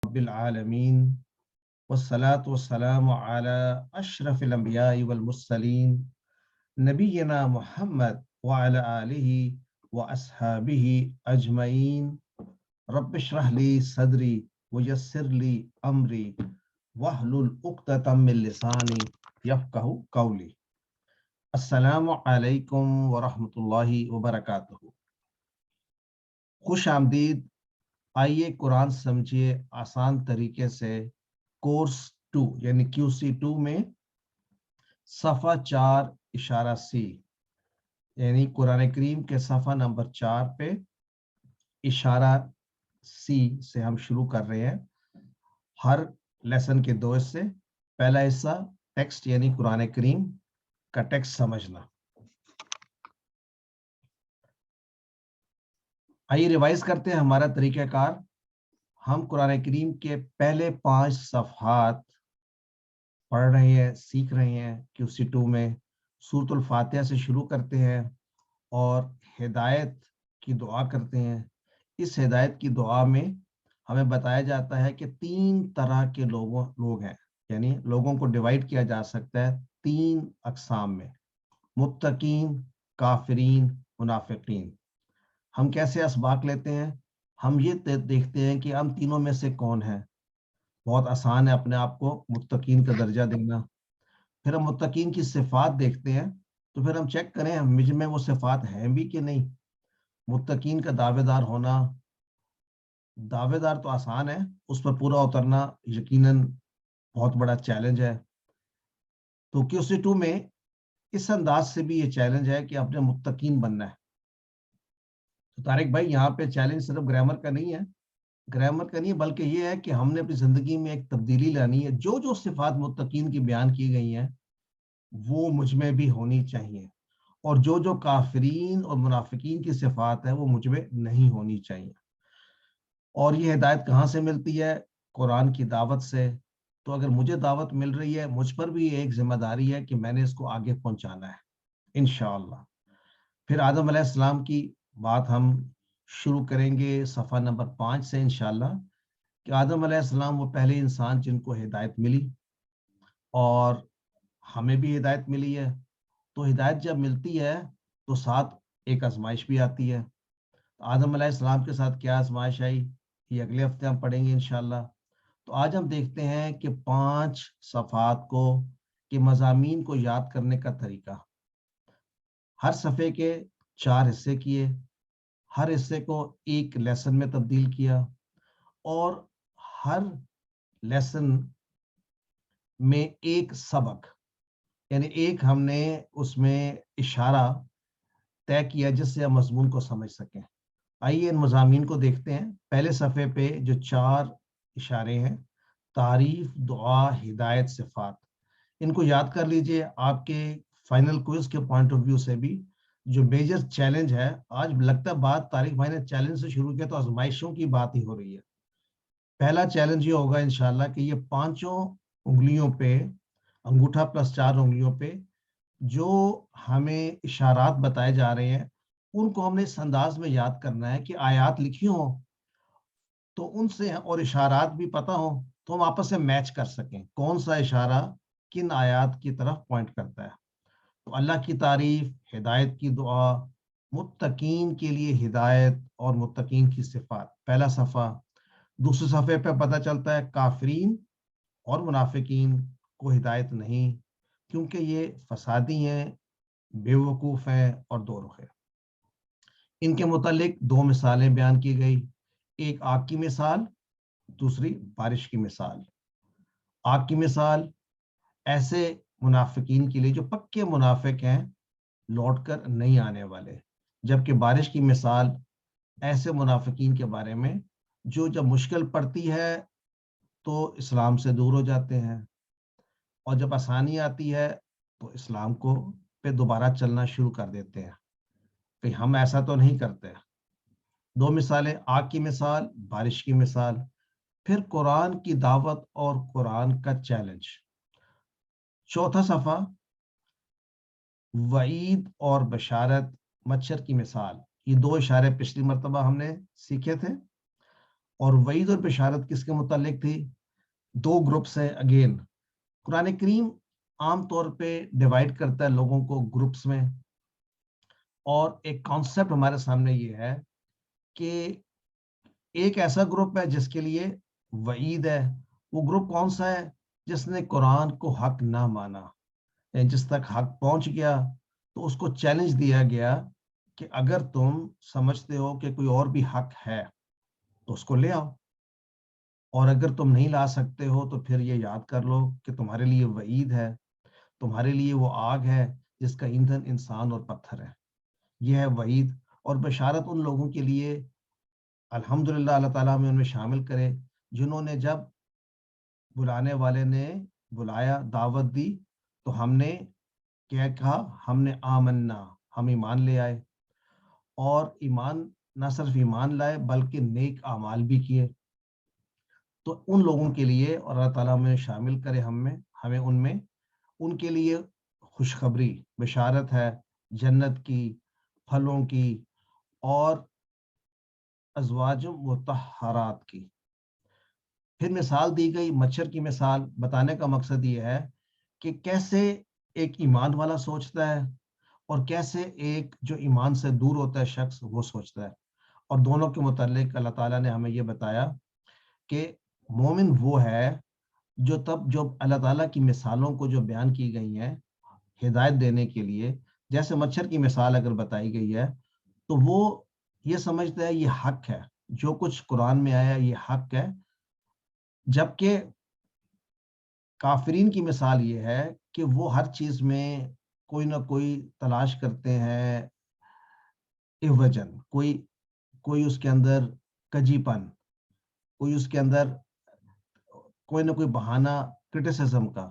رب العالمین والصلاة والسلام علی اشرف الانبیاء والمرسلین نبینا محمد وعلی آلہ واصحابہ اجمعین رب اشرح لی صدری ویسر لی امری واحلل عقدۃ من لسانی یفقہوا قولی۔ السلام علیکم ورحمۃ اللہ وبرکاتہ۔ خوش آمدید۔ آئیے قرآن سمجھیے آسان طریقے سے کورس 2 یعنی QC2 میں صفحہ 4 اشارہ C یعنی قرآن کریم کے صفحہ نمبر 4 پہ اشارہ C سے ہم شروع کر رہے ہیں۔ ہر لیسن کے 2 حصے، پہلا حصہ ٹیکسٹ یعنی قرآن کریم کا ٹیکسٹ سمجھنا۔ آئیے ریوائز کرتے ہیں ہمارا طریقہ کار۔ ہم قرآن کریم کے پہلے 5 صفحات پڑھ رہے ہیں، سیکھ رہے ہیں۔ QC2 میں سورۃ الفاتحہ سے شروع کرتے ہیں اور ہدایت کی دعا کرتے ہیں۔ اس ہدایت کی دعا میں ہمیں بتایا جاتا ہے کہ 3 طرح کے لوگ ہیں، یعنی لوگوں کو ڈیوائیڈ کیا جا سکتا ہے 3 اقسام میں: متقین، کافرین، منافقین۔ ہم کیسے اسباق لیتے ہیں؟ ہم یہ دیکھتے ہیں کہ ہم تینوں میں سے کون ہیں۔ بہت آسان ہے اپنے آپ کو متقین کا درجہ دینا۔ پھر ہم متقین کی صفات دیکھتے ہیں، تو پھر ہم چیک کریں مجھ میں وہ صفات ہیں بھی کہ نہیں۔ متقین کا دعوے دار ہونا، دعوے دار تو آسان ہے، اس پر پورا اترنا یقیناً بہت بڑا چیلنج ہے۔ تو QC2 میں اس انداز سے بھی یہ چیلنج ہے کہ اپنے متقین بننا ہے۔ تو طارق بھائی، یہاں پہ چیلنج صرف گرامر کا نہیں ہے، بلکہ یہ ہے کہ ہم نے اپنی زندگی میں ایک تبدیلی لانی ہے۔ جو صفات متقین کی بیان کی گئی ہیں وہ مجھ میں بھی ہونی چاہیے، اور جو کافرین اور منافقین کی صفات ہے وہ مجھ میں نہیں ہونی چاہیے۔ اور یہ ہدایت کہاں سے ملتی ہے؟ قرآن کی دعوت سے۔ تو اگر مجھے دعوت مل رہی ہے، مجھ پر بھی ایک ذمہ داری ہے کہ میں نے اس کو آگے پہنچانا ہے انشاءاللہ۔ پھر آدم علیہ السلام کی بات ہم شروع کریں گے صفحہ نمبر 5 سے انشاءاللہ، کہ آدم علیہ السلام وہ پہلے انسان جن کو ہدایت ملی، اور ہمیں بھی ہدایت ملی ہے۔ تو ہدایت جب ملتی ہے تو ساتھ ایک آزمائش بھی آتی ہے۔ آدم علیہ السلام کے ساتھ کیا آزمائش آئی، یہ اگلے ہفتے ہم پڑھیں گے انشاءاللہ۔ تو آج ہم دیکھتے ہیں کہ 5 صفحات کے مضامین کو یاد کرنے کا طریقہ۔ ہر صفحے کے 4 حصے کیے، ہر حصے کو ایک لیسن میں تبدیل کیا، اور ہر لیسن میں ایک سبق یعنی ایک ہم نے اس میں اشارہ طے کیا جس سے ہم مضمون کو سمجھ سکیں۔ آئیے ان مضامین کو دیکھتے ہیں۔ پہلے صفحے پہ جو 4 اشارے ہیں: تعریف، دعا، ہدایت، صفات، ان کو یاد کر لیجئے۔ آپ کے فائنل کوئز کے پوائنٹ آف ویو سے بھی جو میجر چیلنج ہے، آج لگتا ہے بات طارق بھائی نے چیلنج سے شروع کیا تو آزمائشوں کی بات ہی ہو رہی ہے۔ پہلا چیلنج یہ ہوگا انشاءاللہ کہ یہ 5 انگلیوں پہ، انگوٹھا پلس 4 انگلیوں پہ جو ہمیں اشارات بتائے جا رہے ہیں، ان کو ہم نے اس انداز میں یاد کرنا ہے کہ آیات لکھی ہوں تو ان سے اور اشارات بھی پتہ ہوں تو ہم آپس سے میچ کر سکیں کون سا اشارہ کن آیات کی طرف پوائنٹ کرتا ہے۔ تو اللہ کی تعریف، ہدایت کی دعا، متقین کے لیے ہدایت اور متقین کی صفات، پہلا صفحہ۔ دوسرے صفحے پہ پتہ چلتا ہے کافرین اور منافقین کو ہدایت نہیں، کیونکہ یہ فسادی ہیں، بے وقوف ہیں اور دو رخ ہیں۔ ان کے متعلق 2 مثالیں بیان کی گئی، ایک آگ کی مثال، دوسری بارش کی مثال۔ آگ کی مثال ایسے منافقین کے لیے جو پکے منافق ہیں، لوٹ کر نہیں آنے والے، جبکہ بارش کی مثال ایسے منافقین کے بارے میں جو جب مشکل پڑتی ہے تو اسلام سے دور ہو جاتے ہیں، اور جب آسانی آتی ہے تو اسلام کو پہ دوبارہ چلنا شروع کر دیتے ہیں کہ ہم ایسا تو نہیں کرتے۔ 2 مثالیں، آگ کی مثال، بارش کی مثال۔ پھر قرآن کی دعوت اور قرآن کا چیلنج۔ چوتھا صفحہ، وعید اور بشارت، مچھر کی مثال۔ یہ 2 اشارے پچھلی مرتبہ ہم نے سیکھے تھے۔ اور وعید اور بشارت کس کے متعلق تھی؟ دو گروپس ہیں. اگین قرآن کریم عام طور پہ ڈیوائڈ کرتا ہے لوگوں کو گروپس میں، اور ایک کانسیپٹ ہمارے سامنے یہ ہے کہ ایک ایسا گروپ ہے جس کے لیے وعید ہے. وہ گروپ کون سا ہے؟ جس نے قرآن کو حق نہ مانا، یعنی جس تک حق پہنچ گیا تو اس کو چیلنج دیا گیا کہ اگر تم سمجھتے ہو کہ کوئی اور بھی حق ہے تو اس کو لے آؤ، اور اگر تم نہیں لا سکتے ہو تو پھر یہ یاد کر لو کہ تمہارے لیے وعید ہے، تمہارے لیے وہ آگ ہے جس کا ایندھن انسان اور پتھر ہے. یہ ہے وعید. اور بشارت ان لوگوں کے لیے، الحمدللہ اللہ تعالیٰ ہمیں ان میں شامل کرے، جنہوں نے جب بلانے والے نے بلایا، دعوت دی، تو ہم نے کیا کہا؟ ہم نے آمنا، ہم ایمان لے آئے، اور ایمان نہ صرف ایمان لائے بلکہ نیک اعمال بھی کیے. تو ان لوگوں کے لیے، اور اللہ تعالیٰ ہمیں شامل کرے ہمیں ان میں، ان کے لیے خوشخبری، بشارت ہے جنت کی، پھلوں کی، اور ازواج مطہرات کی. پھر مثال دی گئی مچھر کی مثال. بتانے کا مقصد یہ ہے کہ کیسے ایک ایمان والا سوچتا ہے اور کیسے ایک جو ایمان سے دور ہوتا ہے شخص وہ سوچتا ہے. اور دونوں کے متعلق اللہ تعالیٰ نے ہمیں یہ بتایا کہ مومن وہ ہے جو اللہ تعالیٰ کی مثالوں کو جو بیان کی گئی ہیں ہدایت دینے کے لیے، جیسے مچھر کی مثال اگر بتائی گئی ہے تو وہ یہ سمجھتا ہے یہ حق ہے، جو کچھ قرآن میں آیا یہ حق ہے. جبکہ کافرین کی مثال یہ ہے کہ وہ ہر چیز میں کوئی نہ کوئی تلاش کرتے ہیں وجن، کوئی اس کے اندر کجی پن، کوئی اس کے اندر کوئی نہ کوئی بہانہ کرٹیسزم کا.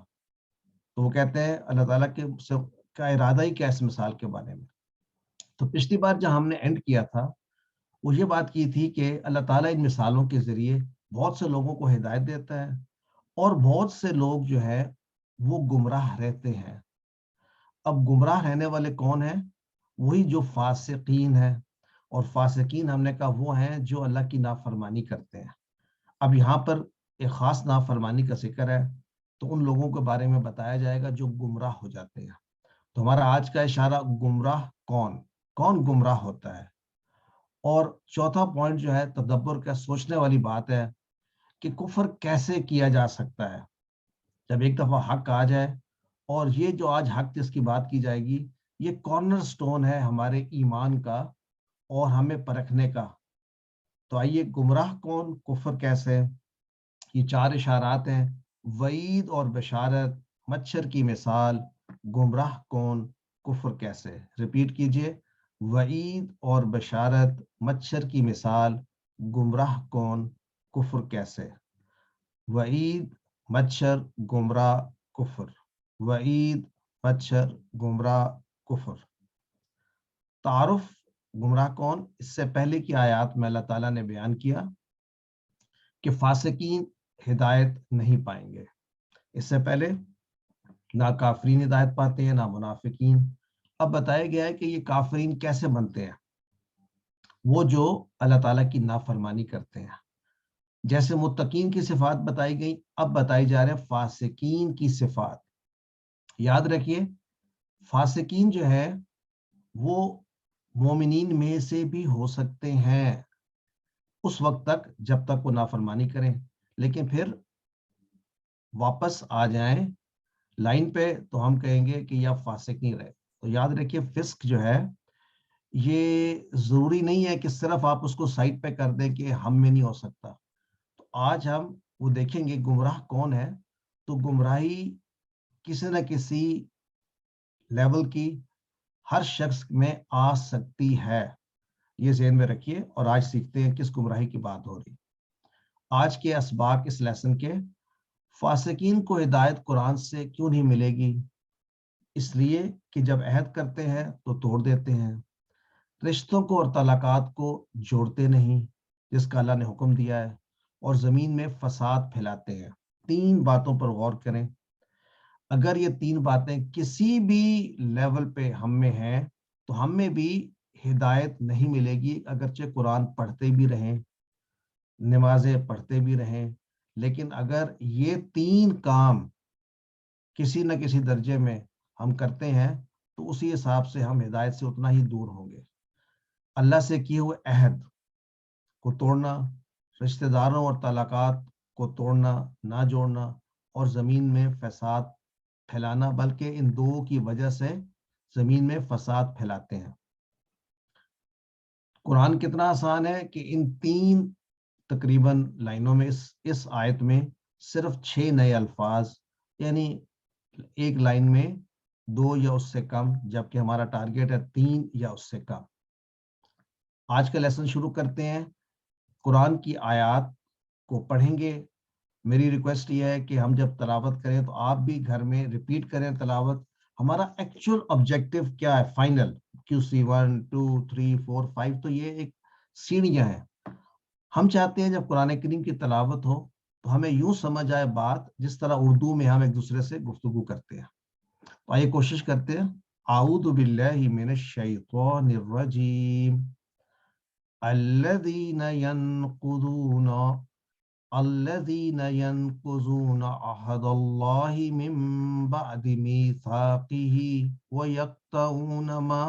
تو وہ کہتے ہیں اللہ تعالیٰ کا ارادہ ہی کیا اس مثال کے بارے میں. تو پچھلی بار جب ہم نے اینڈ کیا تھا وہ یہ بات کی تھی کہ اللہ تعالیٰ ان مثالوں کے ذریعے بہت سے لوگوں کو ہدایت دیتا ہے، اور بہت سے لوگ جو ہے وہ گمراہ رہتے ہیں. اب گمراہ رہنے والے کون ہیں؟ وہی جو فاسقین ہیں. اور فاسقین ہم نے کہا وہ ہیں جو اللہ کی نافرمانی کرتے ہیں. اب یہاں پر ایک خاص نافرمانی کا ذکر ہے، تو ان لوگوں کے بارے میں بتایا جائے گا جو گمراہ ہو جاتے ہیں. تو ہمارا آج کا اشارہ گمراہ کون گمراہ ہوتا ہے. اور چوتھا پوائنٹ جو ہے تدبر کا، سوچنے والی بات ہے کہ کفر کیسے کیا جا سکتا ہے. جب ایک دفعہ حق آ جائے، اور یہ جو آج حق جس کی بات کی جائے گی یہ کارنر سٹون ہے ہمارے ایمان کا اور ہمیں پرکھنے کا. تو آئیے، گمراہ کون، کفر کیسے، یہ چار اشارات ہیں: وعید اور بشارت، مچھر کی مثال، گمراہ کون، کفر کیسے. ریپیٹ کیجئے: وعید اور بشارت، مچھر کی مثال، گمراہ کون، کفر کیسے. وعید، مچھر، گمراہ، کفر. وعید، مچھر، گمراہ، کفر. تعارف گمراہ کون، اس سے پہلے کی آیات میں اللہ تعالیٰ نے بیان کیا کہ فاسقین ہدایت نہیں پائیں گے. اس سے پہلے نہ کافرین ہدایت پاتے ہیں نہ منافقین. اب بتایا گیا ہے کہ یہ کافرین کیسے بنتے ہیں؟ وہ جو اللہ تعالیٰ کی نافرمانی کرتے ہیں. جیسے متقین کی صفات بتائی گئی، اب بتائی جا رہے ہیں فاسقین کی صفات. یاد رکھیے، فاسقین جو ہے وہ مومنین میں سے بھی ہو سکتے ہیں اس وقت تک جب تک وہ نافرمانی کریں، لیکن پھر واپس آ جائیں لائن پہ تو ہم کہیں گے کہ یہ فاسق نہیں رہے. تو یاد رکھیے، فسق جو ہے یہ ضروری نہیں ہے کہ صرف آپ اس کو سائٹ پہ کر دیں کہ ہم میں نہیں ہو سکتا. تو آج ہم وہ دیکھیں گے گمراہ کون ہے. تو گمراہی کسی نہ کسی لیول کی ہر شخص میں آ سکتی ہے، یہ ذہن میں رکھیے. اور آج سیکھتے ہیں کس گمراہی کی بات ہو رہی. آج کے اسباق اس لیسن کے: فاسقین کو ہدایت قرآن سے کیوں نہیں ملے گی؟ اس لیے کہ جب عہد کرتے ہیں تو توڑ دیتے ہیں، رشتوں کو اور تعلقات کو جوڑتے نہیں جس کا اللہ نے حکم دیا ہے، اور زمین میں فساد پھیلاتے ہیں. 3 باتوں پر غور کریں. اگر یہ 3 باتیں کسی بھی لیول پہ ہم میں ہیں تو ہم میں بھی ہدایت نہیں ملے گی، اگرچہ قرآن پڑھتے بھی رہیں، نمازیں پڑھتے بھی رہیں، لیکن اگر یہ 3 کام کسی نہ کسی درجے میں ہم کرتے ہیں تو اسی حساب سے ہم ہدایت سے اتنا ہی دور ہوں گے۔ اللہ سے کیے ہوئے عہد کو توڑنا، رشتہ داروں اور تعلقات کو توڑنا، نہ جوڑنا، اور زمین میں فساد پھیلانا، بلکہ ان دو کی وجہ سے زمین میں فساد پھیلاتے ہیں۔ قرآن کتنا آسان ہے کہ ان 3 تقریباً لائنوں میں اس آیت میں صرف 6 نئے الفاظ، یعنی ایک لائن میں 2 یا اس سے کم، جبکہ ہمارا ٹارگیٹ ہے 3 یا اس سے کم۔ آج کا لیسن شروع کرتے ہیں۔ قرآن کی آیات کو پڑھیں گے۔ میری ریکویسٹ یہ ہے کہ ہم جب تلاوت کریں تو آپ بھی گھر میں ریپیٹ کریں تلاوت۔ ہمارا ایکچوئل آبجیکٹو کیا ہے؟ فائنل QC 1 2 3 4 5، تو یہ ایک سیڑھیاں ہیں۔ ہم چاہتے ہیں جب قرآن کریم کی تلاوت ہو تو ہمیں یوں سمجھ آئے بات جس طرح اردو میں ہم ایک دوسرے سے گفتگو کرتے ہیں۔ تو آئیے کوشش کرتے ہیں۔ اعوذ باللہ من الشیطان الرجیم۔ الذین ينقضون عهد الله من بعد ميثاقه ويقطعون ما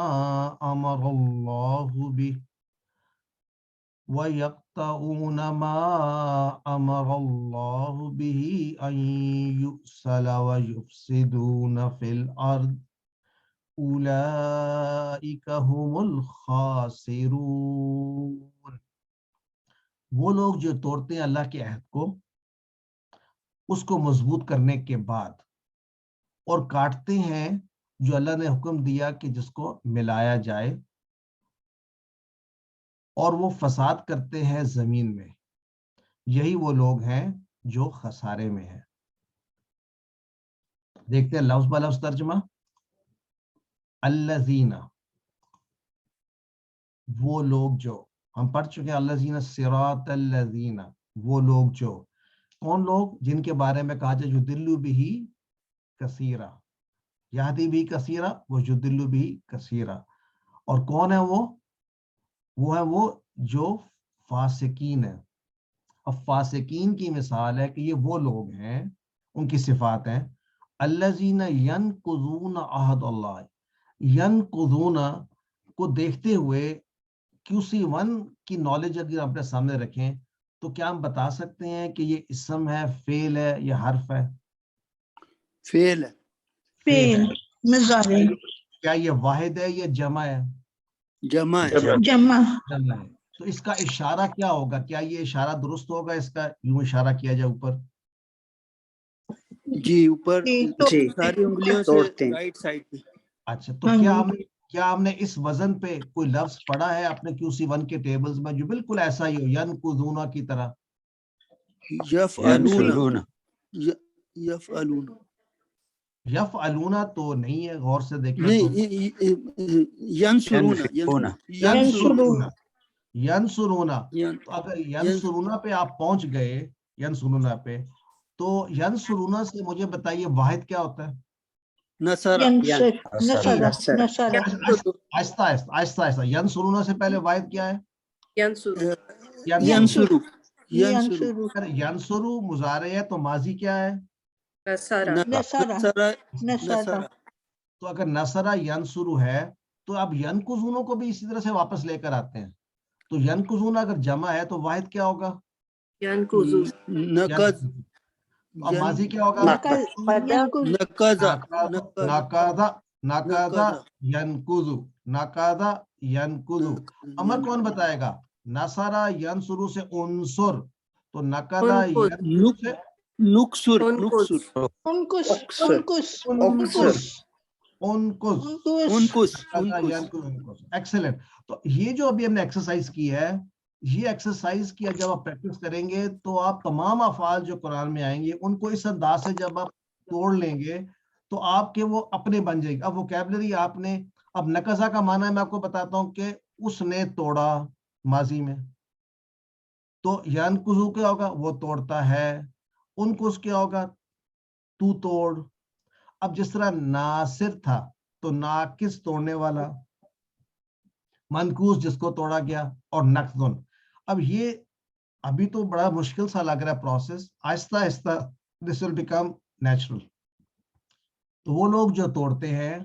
أمر الله به أن يؤصل ويفسدون في الأرض أولئك هم الخاسرون۔ وہ لوگ جو توڑتے ہیں اللہ کے عہد کو، اس کو مضبوط کرنے کے بعد، اور کاٹتے ہیں جو اللہ نے حکم دیا کہ جس کو ملایا جائے، اور وہ فساد کرتے ہیں زمین میں، یہی وہ لوگ ہیں جو خسارے میں ہیں۔ دیکھتے ہیں لفظ بہ لفظ ترجمہ۔ الذین، وہ لوگ جو، ہم پڑھ چکے ہیں الذین صراط الذین، وہ لوگ جو، کون لوگ؟ جن کے بارے میں کہا جائے یضل بہ کثیرا، یہدی بھی کثیرا و یضل بھی کثیرا۔ اور کون ہے وہ ہے وہ جو فاسقین ہیں۔ اب فاسقین کی مثال ہے کہ یہ وہ لوگ ہیں، ان کی صفات ہیں الذین ینقضون عہد اللہ۔ ینقضون کو دیکھتے ہوئے QC 1 کی نالج اگر اپنے سامنے رکھیں تو کیا ہم بتا سکتے ہیں کہ یہ اسم ہے، فعل ہے یا حرف ہے؟ فعل ہے۔ فعل مضارع۔ کیا یہ واحد ہے یا جمع ہے؟ جمع ہے۔ جمع۔ جمع ہے۔ تو اس کا اشارہ کیا ہوگا؟ کیا یہ اشارہ درست ہوگا؟ اس کا یوں اشارہ کیا جائے اوپر؟ جی اوپر ساری انگلیوں سے رائٹ سائڈ پہ۔ اچھا، تو کیا ہم نے اس وزن پہ کوئی لفظ پڑھا ہے اپنے QC 1 کے ٹیبلز میں جو بالکل ایسا ہی ہو، ینقضون کی طرح؟ یفعلون، یفعلون، یفعلون تو نہیں ہے، غور سے دیکھیں تو ینصرون، ینصرون۔ تو اگر ینصرون پہ آپ پہنچ گئے، ینصرون پہ، تو ینصرون سے مجھے بتائیے واحد کیا ہوتا ہے؟ نصر، آہستہ آہستہ ینصرون سے پہلے واحد کیا ہے؟ ینصرو، ینصرو مضارع ہے تو ماضی کیا ہے؟ نصر۔ تو اگر نصرہ ینصرو ہے تو اب ینقضون کو بھی اسی طرح سے واپس لے کر آتے ہیں۔ تو ینقضون اگر جمع ہے تو واحد کیا ہوگا؟ نقض، اب ماضی کیا ہوگا؟ نقض ینقض۔ امر کون بتائے گا؟ نصرہ ینصرو سے عنصر، تو نقض نقصر، ایکسلنٹ۔ تو یہ جو ابھی ہم نے ایکسرسائز کی ہے، یہ ایکسرسائز کیا جب آپ پریکٹس کریں گے تو آپ تمام افعال جو قرآن میں آئیں گے ان کو اس انداز سے جب آپ توڑ لیں گے تو آپ کے وہ اپنے بن جائے گی۔ اب ووکیبلری آپ نے، اب نقضہ کا معنی میں آپ کو بتاتا ہوں کہ اس نے توڑا ماضی میں، تو ینقض کیا ہوگا؟ وہ توڑتا ہے۔ انقض کیا ہوگا؟ تو توڑ۔ اب جس طرح ناصر تھا تو ناقص توڑنے والا، منقوص جس کو توڑا گیا، اور نقضن۔ اب یہ ابھی تو بڑا مشکل سا لگ رہا ہے پروسیس, آہستہ آہستہ دس ول بیکم نیچرل. تو وہ لوگ جو توڑتے ہیں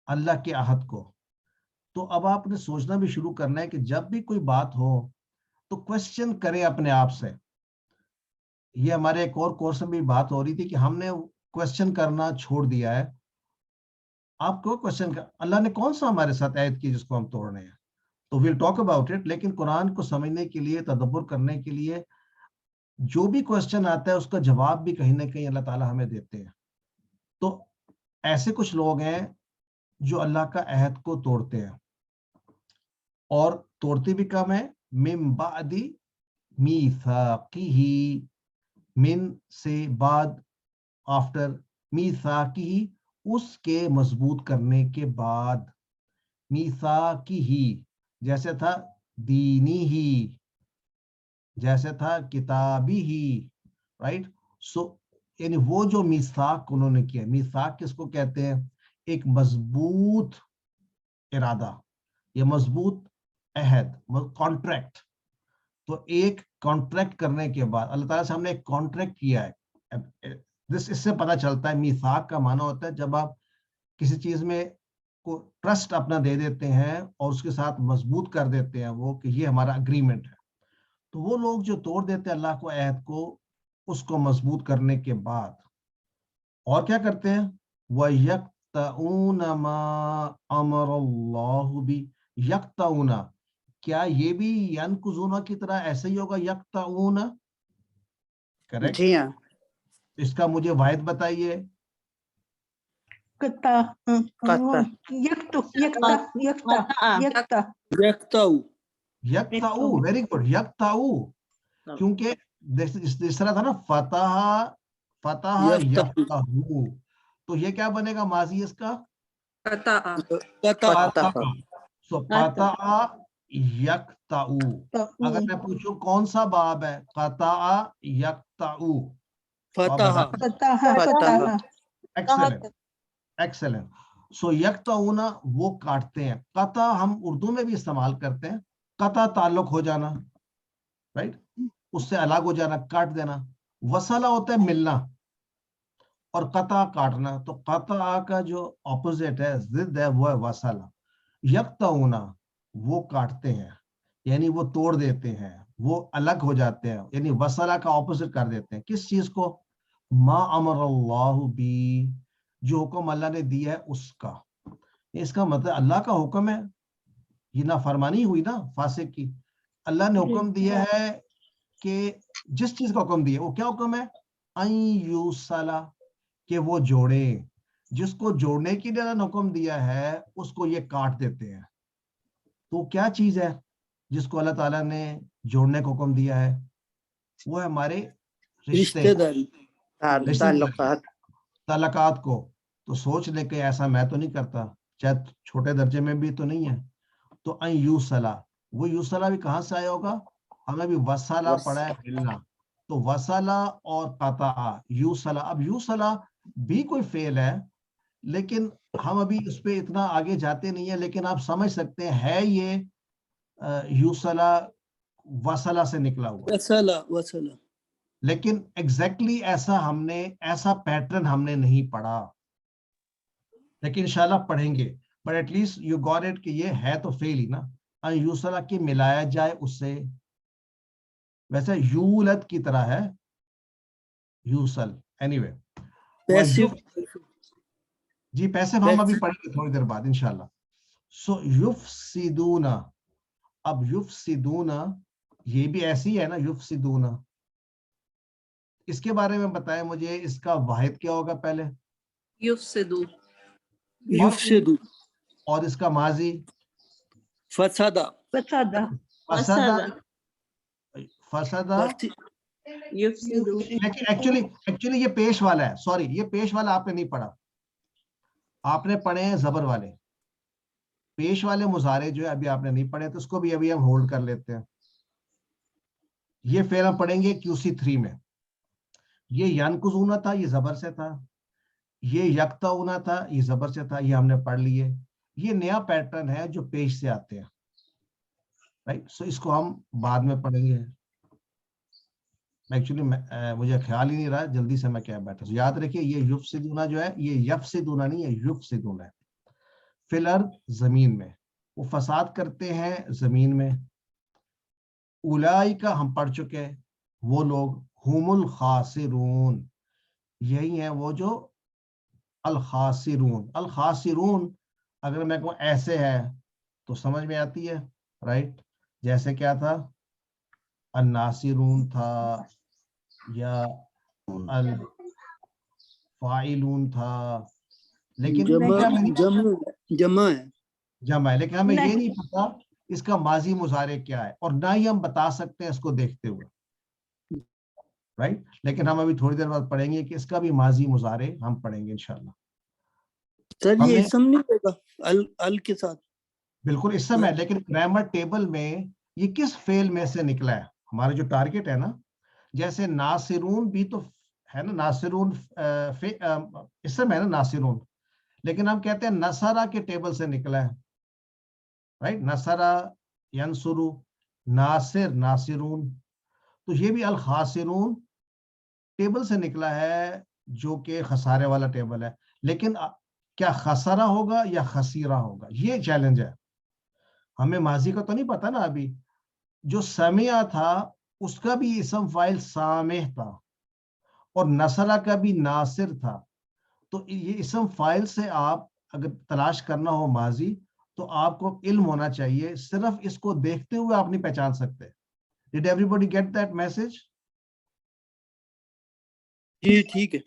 اللہ کے عہد کو, تو اب آپ نے سوچنا بھی شروع کرنا ہے کہ جب بھی کوئی بات ہو تو کوشچن کریں اپنے آپ سے. یہ ہمارے ایک اور کورس میں بھی بات ہو رہی تھی کہ ہم نے کوشچن کرنا چھوڑ دیا ہے. آپ کو کوشچن کر, اللہ نے کون سا ہمارے ساتھ عہد کی جس کو ہم توڑ رہے ہیں, تو ویل ٹاک اباؤٹ اٹ. لیکن قرآن کو سمجھنے کے لیے, تدبر کرنے کے لیے جو بھی کوشچن آتا ہے اس کا جواب بھی کہیں نہ کہیں اللہ تعالیٰ ہمیں دیتے ہیں. تو ایسے کچھ لوگ ہیں جو اللہ کا عہد کو توڑتے ہیں, اور توڑتے بھی کم ہے. من بعد میثاقہ, من سے بعد, آفٹر, میثاقہ اس کے مضبوط کرنے کے بعد. میثاقہ جیسے تھا دینی ہی, جیسے تھا کتابی ہی, رائٹ. سو یعنی وہ جو میثاق انہوں نے کیا, میثاق کس کو کہتے ہیں؟ ایک مضبوط ارادہ یا مضبوط عہد, کانٹریکٹ. تو ایک کانٹریکٹ کرنے کے بعد اللہ تعالیٰ سے ہم نے ایک کانٹریکٹ کیا ہے. اس سے پتہ چلتا ہے میثاق کا معنی ہوتا ہے جب آپ کسی چیز میں کو ٹرسٹ اپنا دے دیتے ہیں اور اس کے ساتھ مضبوط کر دیتے ہیں وہ کہ یہ ہمارا اگریمنٹ ہے. تو وہ لوگ جو توڑ دیتے ہیں اللہ کو عہد کو, اس کو مضبوط کرنے کے بعد اور کیا کرتے ہیں؟ وَيَقْطَعُونَ مَا أَمَرَ اللَّهُ بِهِ. یقطعون, کیا یہ بھی ینقضون کی طرح ایسے ہی ہوگا یقطعون؟ کریکٹ. جی ہاں. اس کا مجھے واحد بتائیے. قطع, یکتو, یکتا, یکتا, یکتا, یکتاؤ. یقطعو, ویری گڈ, یقطعو. کیونکہ اس طرح تھا نا فتح, فتح یفتحو, تو یہ کیا بنے گا ماضی اس کا؟ قطع. سو قطع یقطعو. اگر میں پوچھوں کون سا باب ہے؟ قطع یقطعو. فتح. فتح, ایکسلنٹ, ایکسلنٹ. سو یقطعون وہ کاٹتے ہیں. قطع ہم اردو میں بھی استعمال کرتے ہیں, قطع تعلق ہو جانا, رائٹ, اس سے الگ ہو جانا, کاٹ دینا. وصلہ ہوتا ہے ملنا, اور قطع کاٹنا. تو قطع کا جو اپوزٹ ہے, ضد ہے, وہ ہے وصلہ. یقطعون وہ کاٹتے ہیں, یعنی وہ توڑ دیتے ہیں, وہ الگ ہو جاتے ہیں, یعنی وصلہ کا اپوزٹ کر دیتے ہیں. کس چیز کو؟ ما امر اللہ بی, جو حکم اللہ نے دیا ہے اس کا. اس کا مطلب اللہ کا حکم ہے, یہ نافرمانی ہوئی نا فاسق کی. اللہ نے حکم دیا ہے کہ جس چیز کا حکم دیا, وہ کیا حکم ہے؟ ان یوصلا, کہ وہ جوڑے. جس کو جوڑنے کے لیے اللہ نے حکم دیا ہے اس کو یہ کاٹ دیتے ہیں. تو کیا چیز ہے جس کو اللہ تعالیٰ نے جوڑنے کو حکم دیا ہے؟ وہ ہے ہمارے رشتے داری, تعلقات کو. تو سوچ لے کہ ایسا میں تو نہیں کرتا, چاہے چھوٹے درجے میں بھی تو نہیں ہے. تو ان یوصلا, وہ یوصلا بھی کہاں سے آیا ہوگا؟ ہمیں بھی وصلہ پڑھا ہے, ملنا. تو وصلہ اور قطع, یوصلا. اب یوصلا بھی کوئی فعل ہے, لیکن ہم ابھی اس پہ اتنا آگے جاتے نہیں ہیں, لیکن آپ سمجھ سکتے ہیں ہے یہ یوصلا وصلہ سے نکلا ہوا. وصلہ. لیکن ایگزیکٹلی ایسا پیٹرن ہم نے نہیں پڑھا, لیکن انشاءاللہ پڑھیں گے. But at least you got it کہ یہ ہے تو فعل ہی نا. یوصلا کی ملایا جائے اس سے, ویسے یولد کی طرح ہے یوصل. اینی وے, جی پیسے ہم ابھی پڑھیں گے تھوڑی دیر بعد انشاءاللہ. سو یفسدون, اب یفسدون یہ بھی ایسی ہے نا, یفسدون. اس کے بارے میں بتائیں مجھے, اس کا واحد کیا ہوگا پہلے؟ یفسدو. اور اس کا ماضی؟ فسادہ. لیکن ایکچولی یہ پیش والا ہے, سوری, یہ پیش والا آپ نے نہیں پڑھا, آپ نے پڑھے ہیں زبر والے. پیش والے مضارع جو ہے ابھی آپ نے نہیں پڑھے, تو اس کو بھی ابھی ہم ہولڈ کر لیتے ہیں. یہ فعل ہم پڑھیں گے QC3 میں. یہ ینقضون تھا, یہ زبر سے تھا. یہ یقطعون تھا, یہ زبر سے تھا, یہ ہم نے پڑھ لیے. یہ نیا پیٹرن ہے جو پیش سے آتے ہیں, رائٹ. سو اس کو ہم بعد میں پڑھیں گے. ایکچولی مجھے خیال ہی نہیں رہا جلدی سے میں کیا بیٹھا. یاد رکھیے یہ یفسدون جو ہے یہ یفسدون نہیں ہے، یفسدون ہے. فی الارض زمین میں، وہ فساد کرتے ہیں زمین میں. اولئک ہم پڑھ چکے، وہ لوگ ہم الخاسرون، یہی ہیں وہ جو الخاسرون. الخاسرون اگر میں کہوں ایسے ہے تو سمجھ میں آتی ہے، رائٹ؟ جیسے کیا تھا، الناصرون تھا یا الفاعلون تھا، لیکن جمع ہے، جمع ہے. لیکن ہمیں یہ نہیں پتا اس کا ماضی مضارع کیا ہے، اور نہ ہی ہم بتا سکتے ہیں اس کو دیکھتے ہوئے، رائٹ؟ لیکن ہم ابھی تھوڑی دیر بعد پڑھیں گے کہ اس کا بھی ماضی مضارع ہم پڑھیں گے انشاءاللہ. سر یہ اسم نہیں ہوگا ال کے ساتھ؟ بالکل اسم ہے، لیکن گرامر ٹیبل میں یہ کس فعل میں سے نکلا ہے؟ ہمارا جو ٹارگٹ ہے نا، جیسے ناصرون بھی تو ہے نا، ناصرون اسم ہے نا ناصرون، لیکن ہم کہتے ہیں نصرہ کے ٹیبل سے نکلا ہے، رائٹ؟ نصرہ، ینصرو، ناصر، ناصرون. تو یہ بھی الخاسرون ٹیبل سے نکلا ہے جو کہ خسارے والا ٹیبل ہے. لیکن کیا خسارہ ہوگا یا خسیرہ ہوگا، یہ چیلنج ہے. ہمیں ماضی کا تو نہیں پتا نا ابھی. جو سمعہ تھا اس کا بھی اسم فاعل سامع تھا، اور نصرہ کا بھی ناصر تھا. تو یہ اسم فاعل سے آپ اگر تلاش کرنا ہو ماضی تو آپ کو علم ہونا چاہیے، صرف اس کو دیکھتے ہوئے آپ نہیں پہچان سکتے. Did everybody get that message؟ جی ٹھیک ہے،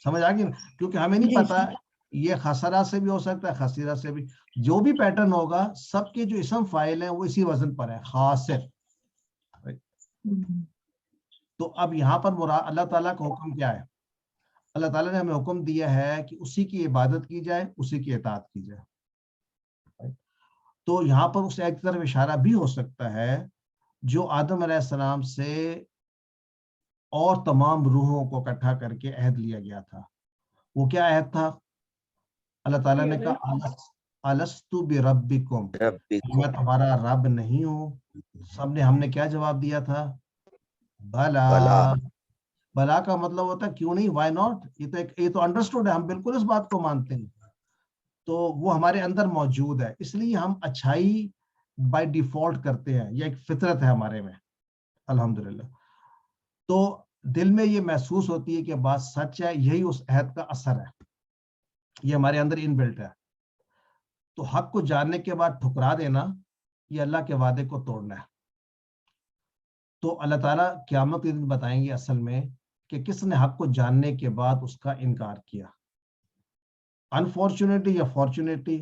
سمجھ آ گئی نا؟ کیونکہ ہمیں نہیں پتا یہ خسرہ سے بھی ہو سکتا ہے، خسیرہ سے بھی. جو بھی پیٹرن ہوگا سب کے جو اسم فاعل ہیں وہ اسی وزن پر ہے، خاسر. تو اب یہاں پر اللہ تعالیٰ کا حکم کیا ہے؟ اللہ تعالیٰ نے ہمیں حکم دیا ہے کہ اسی کی عبادت کی جائے، اسی کی اطاعت کی جائے. تو یہاں پر اس ایک طرف اشارہ بھی ہو سکتا ہے جو آدم علیہ السلام سے اور تمام روحوں کو اکٹھا کر کے عہد لیا گیا تھا. وہ کیا عہد تھا؟ اللہ تعالیٰ نے کہا الستو بربکم، میں تمہارا رب نہیں ہوں؟ سب نے، ہم نے کیا جواب دیا تھا؟ بلا. بلا کا مطلب ہوتا ہے کیوں نہیں، وائی ناٹ. یہ تو انڈرسٹوڈ ہے، ہم بالکل اس بات کو مانتے ہیں. تو وہ ہمارے اندر موجود ہے، اس لیے ہم اچھائی بائی ڈیفالٹ کرتے ہیں، یہ ایک فطرت ہے ہمارے میں الحمدللہ. تو دل میں یہ محسوس ہوتی ہے کہ بات سچ ہے، یہی اس عہد کا اثر ہے، یہ ہمارے اندر ان بلٹ ہے. تو حق کو جاننے کے بعد ٹھکرا دینا یہ اللہ کے وعدے کو توڑنا ہے. تو اللہ تعالیٰ قیامت کے دن بتائیں گے اصل میں کہ کس نے حق کو جاننے کے بعد اس کا انکار کیا. انفارچونیٹلی یا فارچونیٹلی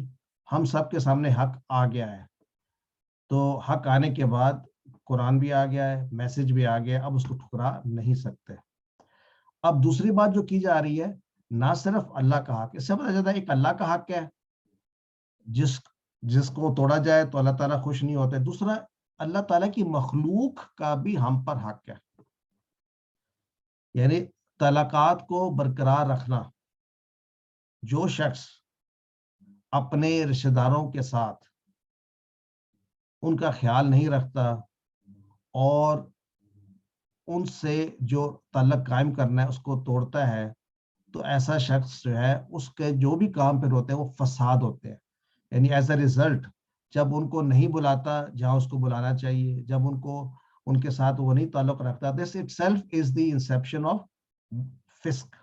ہم سب کے سامنے حق آ گیا ہے. تو حق آنے کے بعد قرآن بھی آ گیا ہے، میسج بھی آ گیا، اب اس کو ٹھکرا نہیں سکتے. اب دوسری بات جو کی جا رہی ہے، نہ صرف اللہ کا حق، اس سے پتہ چلتا ہے ایک اللہ کا حق ہے جس کو توڑا جائے تو اللہ تعالیٰ خوش نہیں ہوتے. دوسرا اللہ تعالیٰ کی مخلوق کا بھی ہم پر حق ہے، یعنی تعلقات کو برقرار رکھنا. جو شخص اپنے رشتہ داروں کے ساتھ ان کا خیال نہیں رکھتا اور ان سے جو تعلق قائم کرنا ہے اس کو توڑتا ہے، تو ایسا شخص جو ہے اس کے جو بھی کام پھر ہوتے ہیں وہ فساد ہوتے ہیں. یعنی ایز اے ریزلٹ جب ان کو نہیں بلاتا جہاں اس کو بلانا چاہیے، جب ان کے ساتھ وہ نہیں تعلق رکھتا، this it self is the inception of فسق.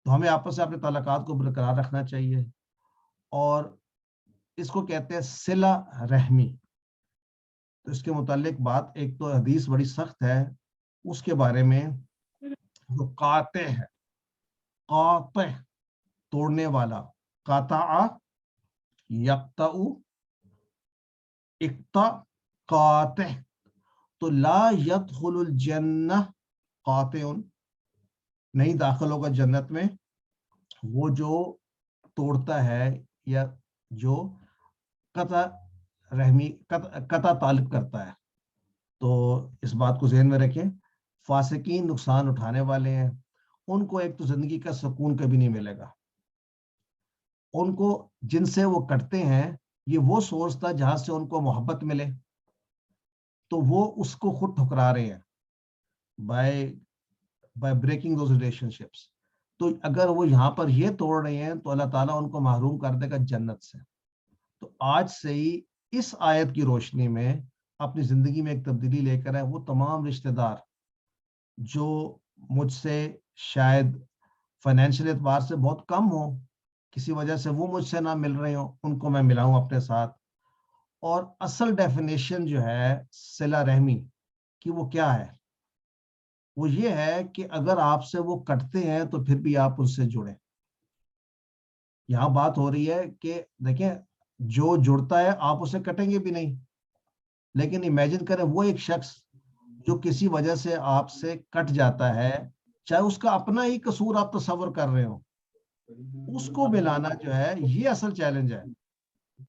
تو ہمیں آپس سے اپنے تعلقات کو برقرار رکھنا چاہیے، اور اس کو کہتے ہیں صلہ رحمی. تو اس کے متعلق بات، ایک تو حدیث بڑی سخت ہے اس کے بارے میں، جو قاطع ہے، قاطع توڑنے والا، قاطع یقطع اقطع قاطع. تو لا يدخل الجنہ قاطع، نہیں داخل ہوگا جنت میں وہ جو توڑتا ہے یا جو قطع رحمی، قطع تعلق کرتا ہے. تو اس بات کو ذہن میں رکھیں. فاسقین نقصان اٹھانے والے ہیں، ان کو ایک تو زندگی کا سکون کبھی نہیں ملے گا. ان کو جن سے وہ کٹتے ہیں یہ وہ سورس تھا جہاں سے ان کو محبت ملے، تو وہ اس کو خود ٹھکرا رہے ہیں. by breaking those relationships. تو اگر وہ یہاں پر یہ توڑ رہے ہیں تو اللہ تعالیٰ ان کو محروم کر دے گا جنت سے. تو آج سے ہی اس آیت کی روشنی میں اپنی زندگی میں ایک تبدیلی لے کر آئے. وہ تمام رشتہ دار جو مجھ سے شاید فائنینشیل اعتبار سے بہت کم ہوں, کسی وجہ سے وہ مجھ سے نہ مل رہے ہوں, ان کو میں ملاؤں اپنے ساتھ. اور اصل ڈیفینیشن جو ہے صلہ رحمی کی وہ کیا ہے؟ وہ یہ ہے کہ اگر آپ سے وہ کٹتے ہیں تو پھر بھی آپ اس سے جڑیں. یہاں بات ہو رہی ہے کہ دیکھیں جو جڑتا ہے آپ اسے کٹیں گے بھی نہیں, لیکن امیجن کریں وہ ایک شخص جو کسی وجہ سے آپ سے کٹ جاتا ہے, چاہے اس کا اپنا ہی قصور آپ تصور کر رہے ہو, اس کو ملانا جو ہے یہ اصل چیلنج ہے.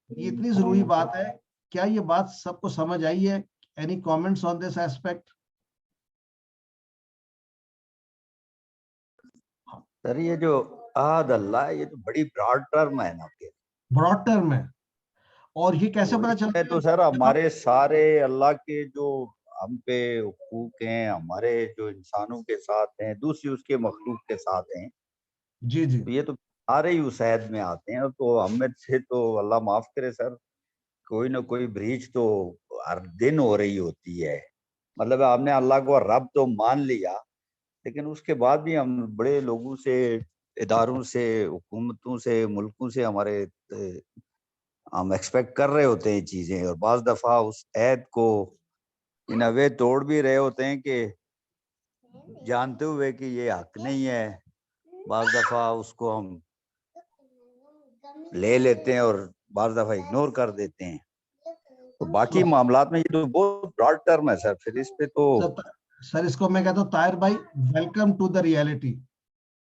یہ اتنی ضروری بات ہے. کیا یہ بات سب کو سمجھ آئی ہے؟ Any comments on this aspect? Sir یہ جو عہد اللہ ہے یہ تو بڑی براڈ ٹرم ہے نا, براڈ ٹرم ہے. اور یہ کیسے پتا چلتا ہے؟ تو سر ہمارے سارے اللہ کے جو ہم پہ حقوق ہیں, ہمارے جو انسانوں کے ساتھ ہیں, دوسری اس کے مخلوق کے ساتھ ہیں, جی جی یہ تو سارے ہی اس عہد میں آتے ہیں. تو ہم میں سے تو اللہ معاف کرے سر, کوئی نہ کوئی بریچ تو ہر دن ہو رہی ہوتی ہے. مطلب ہم نے اللہ کو رب تو مان لیا, لیکن اس کے بعد بھی ہم بڑے لوگوں سے, اداروں سے, حکومتوں سے, ملکوں سے ہمارے ہم ایکسپیکٹ کر رہے ہوتے ہیں چیزیں, اور بعض دفعہ اس عہد کو ان اوے توڑ بھی رہے ہوتے ہیں کہ جانتے ہوئے کہ یہ حق نہیں ہے. بعض دفعہ اس کو ہم لے لیتے ہیں اور بعض دفعہ اگنور کر دیتے ہیں. تو باقی معاملات میں یہ تو بہت براڈ ٹرم ہے سر. پھر اس پہ تو سر اس کو میں کہتا ہوں طاہر بھائی welcome to the reality.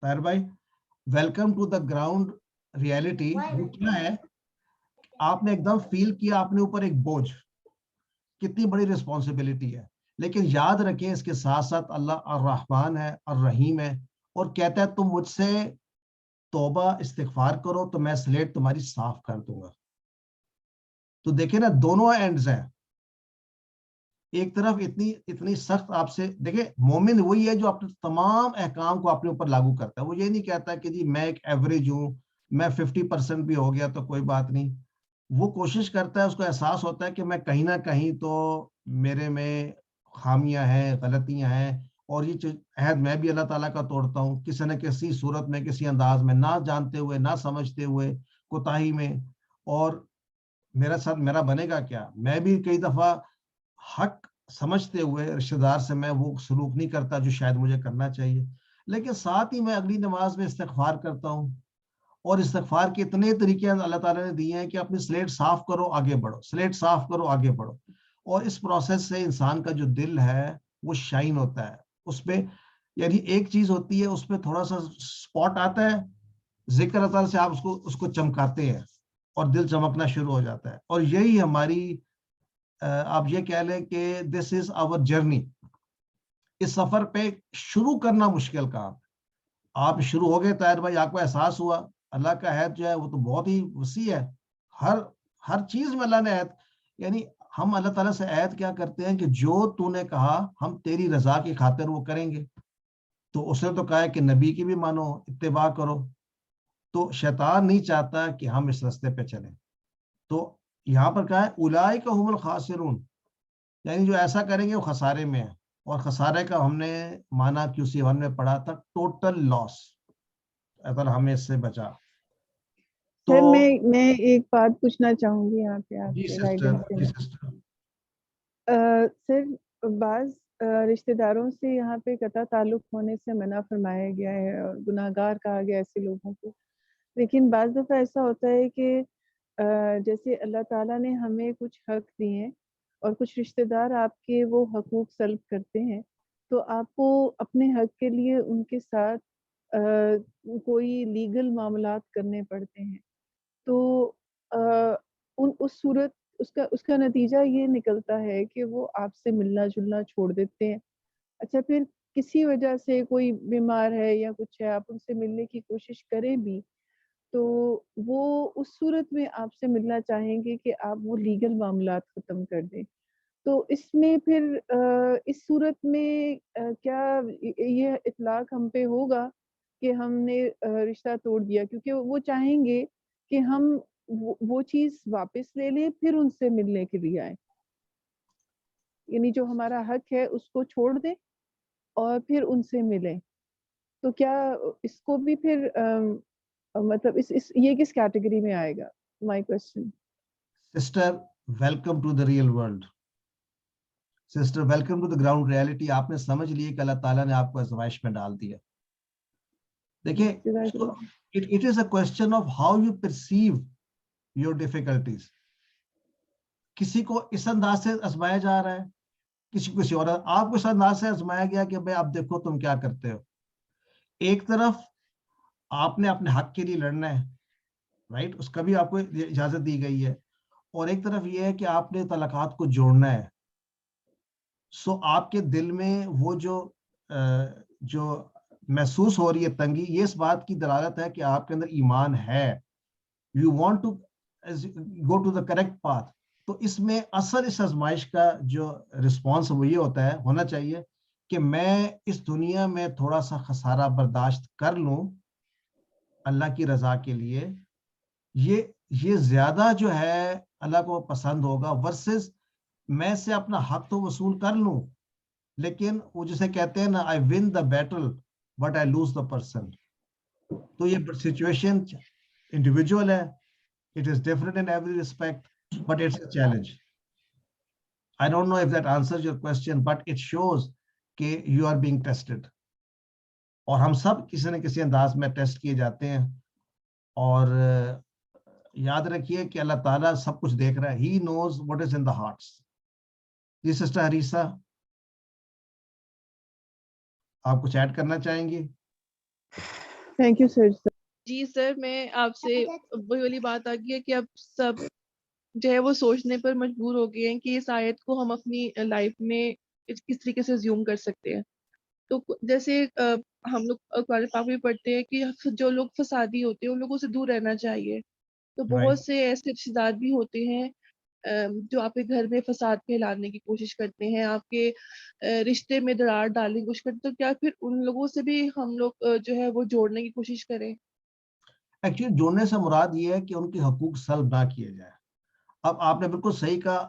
Tahir بھائی welcome to the ground reality. وہ کیا ہے؟ آپ نے ایک دم فیل کیا آپ نے اوپر ایک بوجھ, کتنی بڑی ریسپانسبلٹی ہے. لیکن یاد رکھیں اس کے ساتھ ساتھ اللہ الرحمن ہے, الرحیم ہے, اور کہتا ہے تم مجھ سے توبہ استغفار کرو تو میں سلیٹ تمہاری صاف کر دوں گا. تو دیکھیں نا دونوں اینڈز ہیں. ایک طرف اتنی سخت آپ سے, دیکھیں مومن وہی ہے جو اپنے تمام احکام کو اپنے اوپر لاگو کرتا ہے. وہ یہ نہیں کہتا کہ جی میں ایک ایوریج ہوں, میں 50% بھی ہو گیا تو کوئی بات نہیں. وہ کوشش کرتا ہے, اس کو احساس ہوتا ہے کہ میں کہیں نہ کہیں تو میرے میں خامیاں ہیں, غلطیاں ہیں, اور یہ عہد میں بھی اللہ تعالیٰ کا توڑتا ہوں کسی نہ کسی صورت میں, کسی انداز میں, نہ جانتے ہوئے, نہ سمجھتے ہوئے, کوتاہی میں. اور میرا ساتھ میرا بنے گا کیا؟ میں بھی کئی دفعہ حق سمجھتے ہوئے رشتہ دار سے میں وہ سلوک نہیں کرتا جو شاید مجھے کرنا چاہیے, لیکن ساتھ ہی میں اگلی نماز میں استغفار کرتا ہوں. اور استغفار کے اتنے طریقے اللہ تعالیٰ نے دیے ہیں کہ اپنی سلیٹ صاف کرو آگے بڑھو, سلیٹ صاف کرو آگے بڑھو. اور اس پروسیس سے انسان کا جو دل ہے وہ شائن ہوتا ہے. اس پہ یعنی ایک چیز ہوتی ہے, اس پہ تھوڑا سا سپاٹ آتا ہے, ذکر اللہ تعالیٰ سے آپ اس کو چمکاتے ہیں اور دل چمکنا شروع ہو جاتا ہے. اور یہی ہماری آپ یہ کہہ لیں کہ دس از آور جرنی. اس سفر پہ شروع کرنا مشکل کام. آپ شروع ہو گئے طاہر بھائی, آپ کو احساس ہوا اللہ کا عہد جو ہے وہ تو بہت ہی وسیع ہے. ہر چیز میں اللہ نے عہد, یعنی ہم اللہ تعالیٰ سے عہد کیا کرتے ہیں کہ جو تو نے کہا ہم تیری رضا کی خاطر وہ کریں گے. تو اس نے تو کہا ہے کہ نبی کی بھی مانو, اتباع کرو. تو شیطان نہیں چاہتا کہ ہم اس راستے پہ چلیں. تو یہاں پر کہا ہے اولئک هم الخاسرون, یعنی جو ایسا کریں گے وہ خسارے میں ہے. اور خسارے کا ہم نے مانا QC1 میں پڑھا تھا ٹوٹل لاس. اگر ہمیں اس سے بچا تو سر میں ایک بات پوچھنا چاہوں گی یہاں پہ آپ جی سے سسٹر, جی گائیڈنس سسٹر. سر بعض رشتہ داروں سے یہاں پہ قطع تعلق ہونے سے منع فرمایا گیا ہے اور گناہ گار کہا گیا ایسے لوگوں کو. لیکن بعض دفعہ ایسا ہوتا ہے کہ جیسے اللہ تعالیٰ نے ہمیں کچھ حق دیے ہیں اور کچھ رشتہ دار آپ کے وہ حقوق سلب کرتے ہیں, تو آپ کو اپنے حق کے لیے ان کے ساتھ کوئی لیگل معاملات کرنے پڑتے ہیں. تو اس صورت اس کا نتیجہ یہ نکلتا ہے کہ وہ آپ سے ملنا جلنا چھوڑ دیتے ہیں. اچھا پھر کسی وجہ سے کوئی بیمار ہے یا کچھ ہے, آپ ان سے ملنے کی کوشش کریں بھی تو وہ اس صورت میں آپ سے ملنا چاہیں گے کہ آپ وہ لیگل معاملات ختم کر دیں. تو اس میں پھر اس صورت میں کیا یہ اطلاق ہم پہ ہوگا کہ ہم نے رشتہ توڑ دیا؟ کیونکہ وہ چاہیں گے کہ ہم وہ چیز واپس لے لیں، پھر ان سے ملنے کے لیے آئیں، یعنی جو ہمارا حق ہے اس کو چھوڑ دیں اور پھر ان سے ملیں. تو کیا اس کو بھی پھر مطلب یہ کس کیٹیگری میں آئے گا؟ My question. Sister welcome to the real world. Sister welcome to the ground reality. آپ نے سمجھ لیے کہ اللہ تعالیٰ نے آپ کو آزمائش میں ڈال دیا. دیکھیں, it is a question of how you perceive your difficulties. کسی کو اس انداز سے آزمایا جا رہا ہے, کسی کو کسی اور. آپ کو اس انداز سے آزمایا گیا کہ بھائی اب دیکھو تم کیا کرتے ہو. ایک طرف آپ نے اپنے حق کے لیے لڑنا ہے, رائٹ, اس کا بھی آپ کو اجازت دی گئی ہے, اور ایک طرف یہ ہے کہ آپ نے تعلقات کو جوڑنا ہے. سو آپ کے دل میں وہ جو محسوس ہو رہی ہے تنگی, یہ اس بات کی دلالت ہے کہ آپ کے اندر ایمان ہے. You want to go to the correct path. تو اس میں اصل اس آزمائش کا جو رسپانس وہ یہ ہوتا ہے, ہونا چاہیے کہ میں اس دنیا میں تھوڑا سا خسارہ برداشت کر لوں اللہ کی رضا کے لیے. یہ زیادہ جو ہے اللہ کو پسند ہوگا ورسز میں سے اپنا حق تو وصول کر لوں, لیکن وہ جسے کہتے ہیں نا, I win the battle but I lose the person. تو یہ سچویشن انڈیویجول ہے, it is different in every respect, but it's a challenge. I don't know if that answers your question, but it shows کہ you are being tested. اور ہم سب کسی نہ کسی انداز میں ٹیسٹ کیے جاتے ہیں, اور یاد رکھیے کہ اللہ تعالیٰ سب کچھ دیکھ رہا ہے. He knows what is in the hearts. جی سسٹر حریصہ, آپ کچھ ایڈ کرنا چاہیں گی؟ Thank you sir. جی سر, میں آپ سے وہی والی بات آ گئی ہے کہ اب سب جو ہے وہ سوچنے پر مجبور ہو گئے ہیں کہ اس آیت کو ہم اپنی لائف میں کس طریقے سے زیوم کر سکتے ہیں. تو جیسے ہم لوگ قرآن پاک میں پڑھتے ہیں کہ جو لوگ فسادی ہوتے ہیں ان لوگوں سے دور رہنا چاہیے. تو بہت سے ایسے رشتے دار بھی ہوتے ہیں جو آپ کے گھر میں فساد پھیلانے کی کوشش کرتے ہیں, آپ کے رشتے میں دراڑ ڈالنے کی کوشش کرتے ہیں. تو کیا پھر ان لوگوں سے بھی ہم لوگ جو ہے وہ جوڑنے کی کوشش کریں؟ ایکچولی جوڑنے سے مراد یہ ہے کہ ان کے حقوق سلب نہ کیے جائیں. اب آپ نے بالکل صحیح کہا,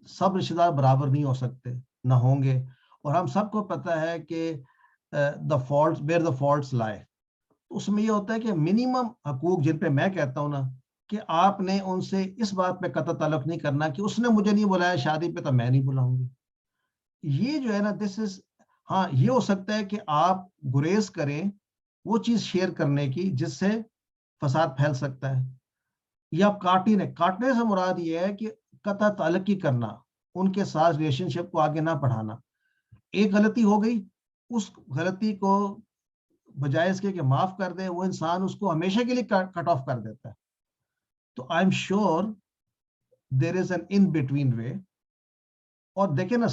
سب رشتے دار برابر نہیں ہو سکتے, نہ ہوں گے, اور ہم سب کو پتہ ہے کہ the faults where the faults lie. اس میں یہ ہوتا ہے کہ منیمم حقوق جن پہ میں کہتا ہوں نا کہ آپ نے ان سے اس بات پہ قطع تعلق نہیں کرنا کہ اس نے مجھے نہیں بلایا شادی پہ تو میں نہیں بلاؤں گی. یہ جو ہے نا دس از, ہاں یہ ہو سکتا ہے کہ آپ گریز کریں وہ چیز شیئر کرنے کی جس سے فساد پھیل سکتا ہے, یا کاٹنے سے مراد یہ ہے کہ قطع تعلق ہی کرنا, ان کے ساتھ ریلیشن شپ کو آگے نہ بڑھانا. ایک غلطی ہو گئی, اس غلطی کو بجائے اس کے کہ معاف کر دے, وہ انسان اس کو ہمیشہ کے لیے کٹ آف کر دیتا ہے. تو I am sure there is an in between way. اور دیکھیں نا,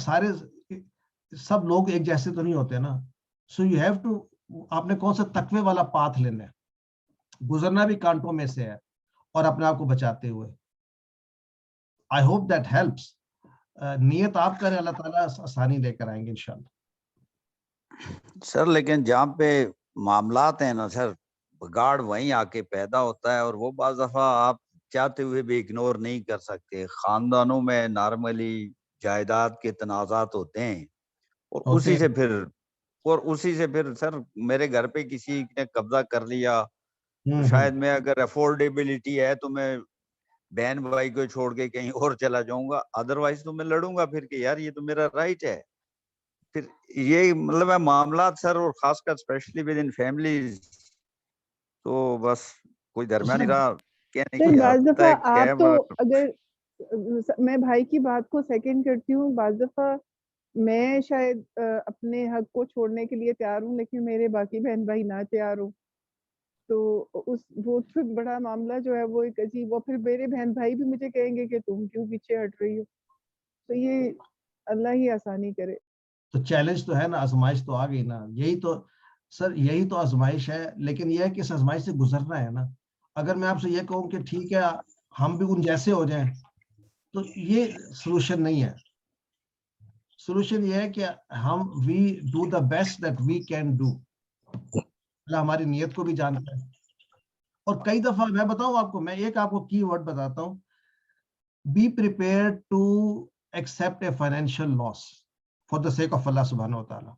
سب لوگ ایک جیسے تو نہیں ہوتے نا. سو یو ہیو ٹو, آپ نے کون سا تقوی والا پاتھ لینا ہے, گزرنا بھی کانٹوں میں سے ہے اور اپنے آپ کو بچاتے ہوئے. I hope that helps. نیت آپ کریں, اللہ تعالیٰ آسانی لے کر آئیں گے انشاءاللہ. سر لیکن جہاں پہ معاملات ہیں نا سر, بگاڑ وہیں آ کے پیدا ہوتا ہے, اور وہ بعض دفعہ آپ چاہتے ہوئے بھی اگنور نہیں کر سکتے. خاندانوں میں نارملی جائیداد کے تنازعات ہوتے ہیں, اور اسی سے پھر سر میرے گھر پہ کسی نے قبضہ کر لیا, شاید میں اگر افورڈیبلٹی ہے تو میں بہن بھائی کو چھوڑ کے کہیں اور چلا جاؤں گا, ادروائز تو میں لڑوں گا پھر کہ یار یہ تو میرا رائٹ ہے. پھر یہ مطلب ہے معاملات سر, اور خاص کر اسپیشلی ود ان فیملیز, تو بس کوئی درمیانی راہ کہنے کی بعض دفعہ آپ تو, ہے. اگر میں بھائی کی بات کو سیکنڈ کرتی ہوں, بعض دفعہ میں شاید اپنے حق کو چھوڑنے کے لیے تیار ہوں لیکن میرے باقی بہن بھائی نہ تیار ہوں, تو وہ پھر بڑا معاملہ جو ہے وہ ایک عجیب, وہ پھر میرے بہن بھائی بھی مجھے کہیں گے کہ تم کیوں پیچھے ہٹ رہی ہو. تو یہ اللہ ہی آسانی کرے. تو چیلنج تو ہے نا, آزمائش تو آ گئی نا. یہی تو سر, یہی تو آزمائش ہے, لیکن یہ ہے کہ اس آزمائش سے گزرنا ہے نا. اگر میں آپ سے یہ کہوں کہ ٹھیک ہے ہم بھی ان جیسے ہو جائیں, تو یہ سلوشن نہیں ہے. سولوشن یہ ہے کہ ہم we do the best that we can do. اللہ ہماری نیت کو بھی جانتا ہے. اور کئی دفعہ میں بتاؤں آپ کو, میں ایک آپ کو کی ورڈ بتاتا ہوں, be prepared to accept a financial loss for the sake of اللہ سبحانہ و تعالیٰ.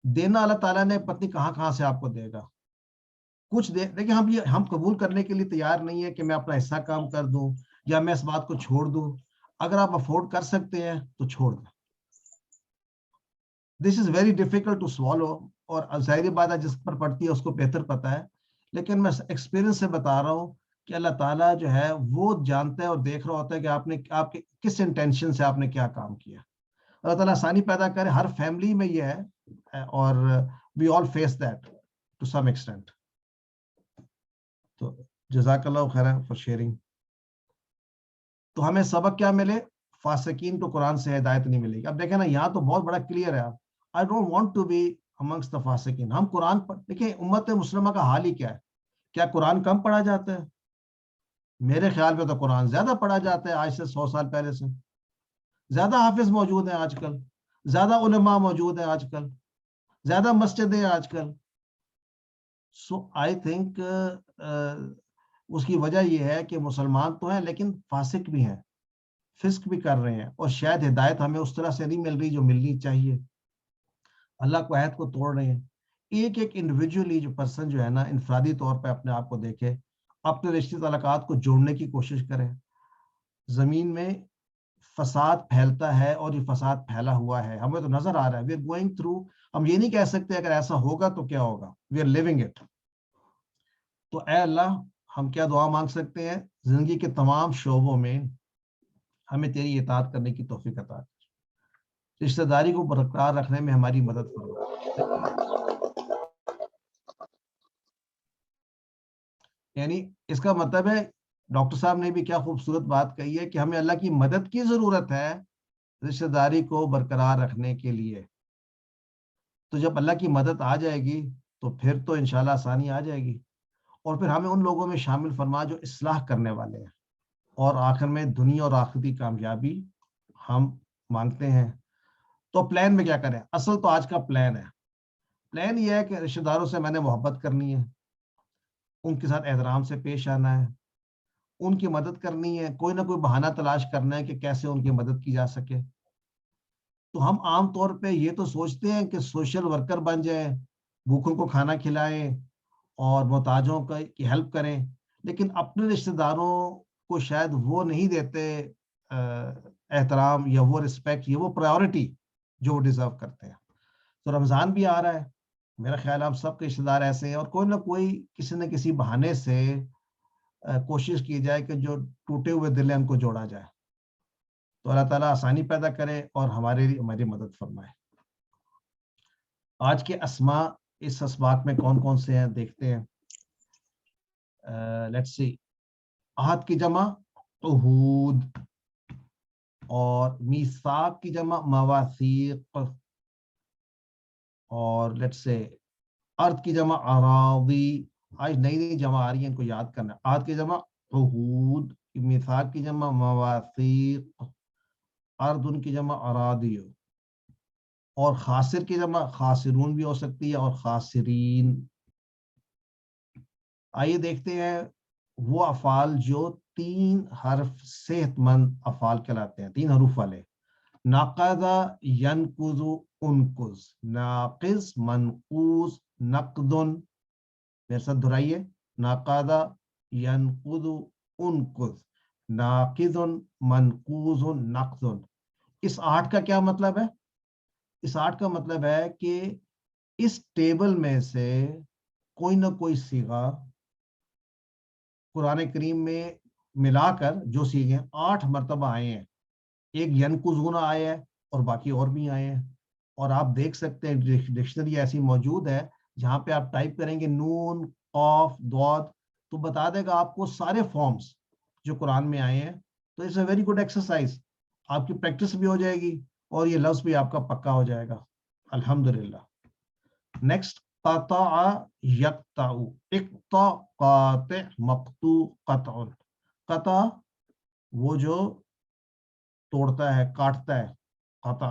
دینا اللہ تعالیٰ نے پتہ کہاں کہاں سے آپ کو دے گا. کچھ دیکھیں, ہم قبول کرنے کے لیے تیار نہیں ہے کہ میں اپنا حصہ کام کر دوں یا میں اس بات کو چھوڑ دوں. اگر آپ افورڈ کر سکتے ہیں تو چھوڑ دیں. دس از ویری ڈیفیکلٹ ٹو سوالو, اور ظاہری بات ہے جس پر پڑتی ہے اس کو بہتر پتا ہے, لیکن میں ایکسپیرینس سے بتا رہا ہوں کہ اللہ تعالیٰ جو ہے وہ جانتا ہے اور دیکھ رہا ہوتا ہے کہ آپ کے کس انٹینشن سے آپ نے کیا کام کیا. اللہ تعالیٰ آسانی پیدا کرے, ہر فیملی میں یہ ہے, اور we all face that to some extent. تو جزاک اللہ خیر فار شیئرنگ. تو ہمیں سبق کیا ملے؟ فاسقین کو قرآن سے ہدایت نہیں ملے گی. اب دیکھیں نا, یہاں تو بہت بڑا کلیئر ہے. I don't want to be amongst the فاسقین. ہم قرآن پر دیکھیں, امت مسلمہ کا حال ہی کیا ہے؟ کیا قرآن کم پڑھا جاتا ہے؟ میرے خیال میں تو قرآن زیادہ پڑھا جاتا ہے آج سے 100 سال پہلے سے. زیادہ حافظ موجود ہیں آج کل, زیادہ علماء موجود ہیں آج کل, زیادہ مسجدیں آج کل. سو آئی تھنک اس کی وجہ یہ ہے کہ مسلمان تو ہیں لیکن فاسق بھی ہیں, فسق بھی کر رہے ہیں, اور شاید ہدایت ہمیں اس طرح سے نہیں مل رہی جو ملنی چاہیے. اللہ کو عہد کو توڑ رہے ہیں. ایک ایک انڈیویجولی جو پرسن جو ہے نا, انفرادی طور پہ اپنے آپ کو دیکھے, اپنے رشتے تعلقات کو جوڑنے کی کوشش کریں. زمین میں فساد پھیلتا ہے اور یہ فساد پھیلا ہوا ہے, ہمیں تو نظر آ رہا ہے. We are going through. ہم یہ نہیں کہہ سکتے اگر ایسا ہوگا تو کیا ہوگا, وی آر لیونگ اٹ. تو اے اللہ, ہم کیا دعا مانگ سکتے ہیں؟ زندگی کے تمام شعبوں میں ہمیں تیری اطاعت کرنے کی توفیق عطا کر. رشتہ داری کو برقرار رکھنے میں ہماری مدد فرما. یعنی اس کا مطلب ہے, ڈاکٹر صاحب نے بھی کیا خوبصورت بات کہی ہے کہ ہمیں اللہ کی مدد کی ضرورت ہے رشتہ داری کو برقرار رکھنے کے لیے. تو جب اللہ کی مدد آ جائے گی تو پھر تو انشاءاللہ آسانی آ جائے گی, اور پھر ہمیں ان لوگوں میں شامل فرما جو اصلاح کرنے والے ہیں, اور آخر میں دنیا اور آخرتی کامیابی ہم مانگتے ہیں. تو پلان میں کیا کریں؟ اصل تو آج کا پلان ہے. پلان یہ ہے کہ رشتہ داروں سے میں نے محبت کرنی ہے, ان کے ساتھ احترام سے پیش آنا ہے, ان کی مدد کرنی ہے, کوئی نہ کوئی بہانہ تلاش کرنا ہے کہ کیسے ان کی مدد کی جا سکے. تو ہم عام طور پہ یہ تو سوچتے ہیں کہ سوشل ورکر بن جائیں, بھوکوں کو کھانا کھلائیں اور محتاجوں کی ہیلپ کریں, لیکن اپنے رشتہ داروں کو شاید وہ نہیں دیتے احترام یا وہ رسپیکٹ یا وہ پرائیورٹی جو وہ ڈیزرو کرتے ہیں. تو رمضان بھی آ رہا ہے, میرا خیال ہم سب کے رشتہ دار ایسے ہیں, اور کوئی نہ کوئی کسی نہ کسی بہانے سے کوشش کی جائے کہ جو ٹوٹے ہوئے دل ہیں ان کو جوڑا جائے. تو اللہ تعالیٰ آسانی پیدا کرے اور ہماری مدد فرمائے. آج کے اسماء اس اسباق میں کون کون سے ہیں دیکھتے ہیں. Let's see. عہد کی جمع عہود, اور میثاق کی جمع مواثیق, اور لیٹس سے ارض کی جمع اراضی. آج نئی جمع آ رہی ہیں, ان کو یاد کرنا. عہد کی جمع عہود, میثاق کی جمع مواثیق, ارض ان کی جمع اراضی, اور خاسر کی جمع خاسرون بھی ہو سکتی ہے, اور خاسرین. آئیے دیکھتے ہیں وہ افعال جو 3 حرف صحت مند افعال کہلاتے ہیں, 3 حروف والے. ناقض ینقض انقض, ناقص منقوص نقد. میرے ساتھ دہرائیے. ناقض ینقض انقض, ناقض منقوص نقد. اس 8 کا کیا مطلب ہے؟ اس 8 کا مطلب ہے کہ اس ٹیبل میں سے کوئی نہ کوئی صیغہ قرآن کریم میں ملا کر جو صیغے 8 مرتبہ آئے ہیں. ایک ینقضون آیا ہے اور باقی اور بھی آئے ہیں, اور آپ دیکھ سکتے ہیں ڈکشنری ایسی موجود ہے جہاں پہ آپ ٹائپ کریں گے نون قاف ضاد تو بتا دے گا آپ کو سارے فارمز جو قرآن میں آئے ہیں. تو it's a very good exercise, آپ کی پریکٹس بھی ہو جائے گی اور یہ لفظ بھی آپ کا پکا ہو جائے گا الحمدللہ. نیکسٹ, قطع یقطع, اقطع قاطع مقطوع قطع. قطع وہ جو توڑتا ہے, کاٹتا ہے, قطع.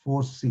4C।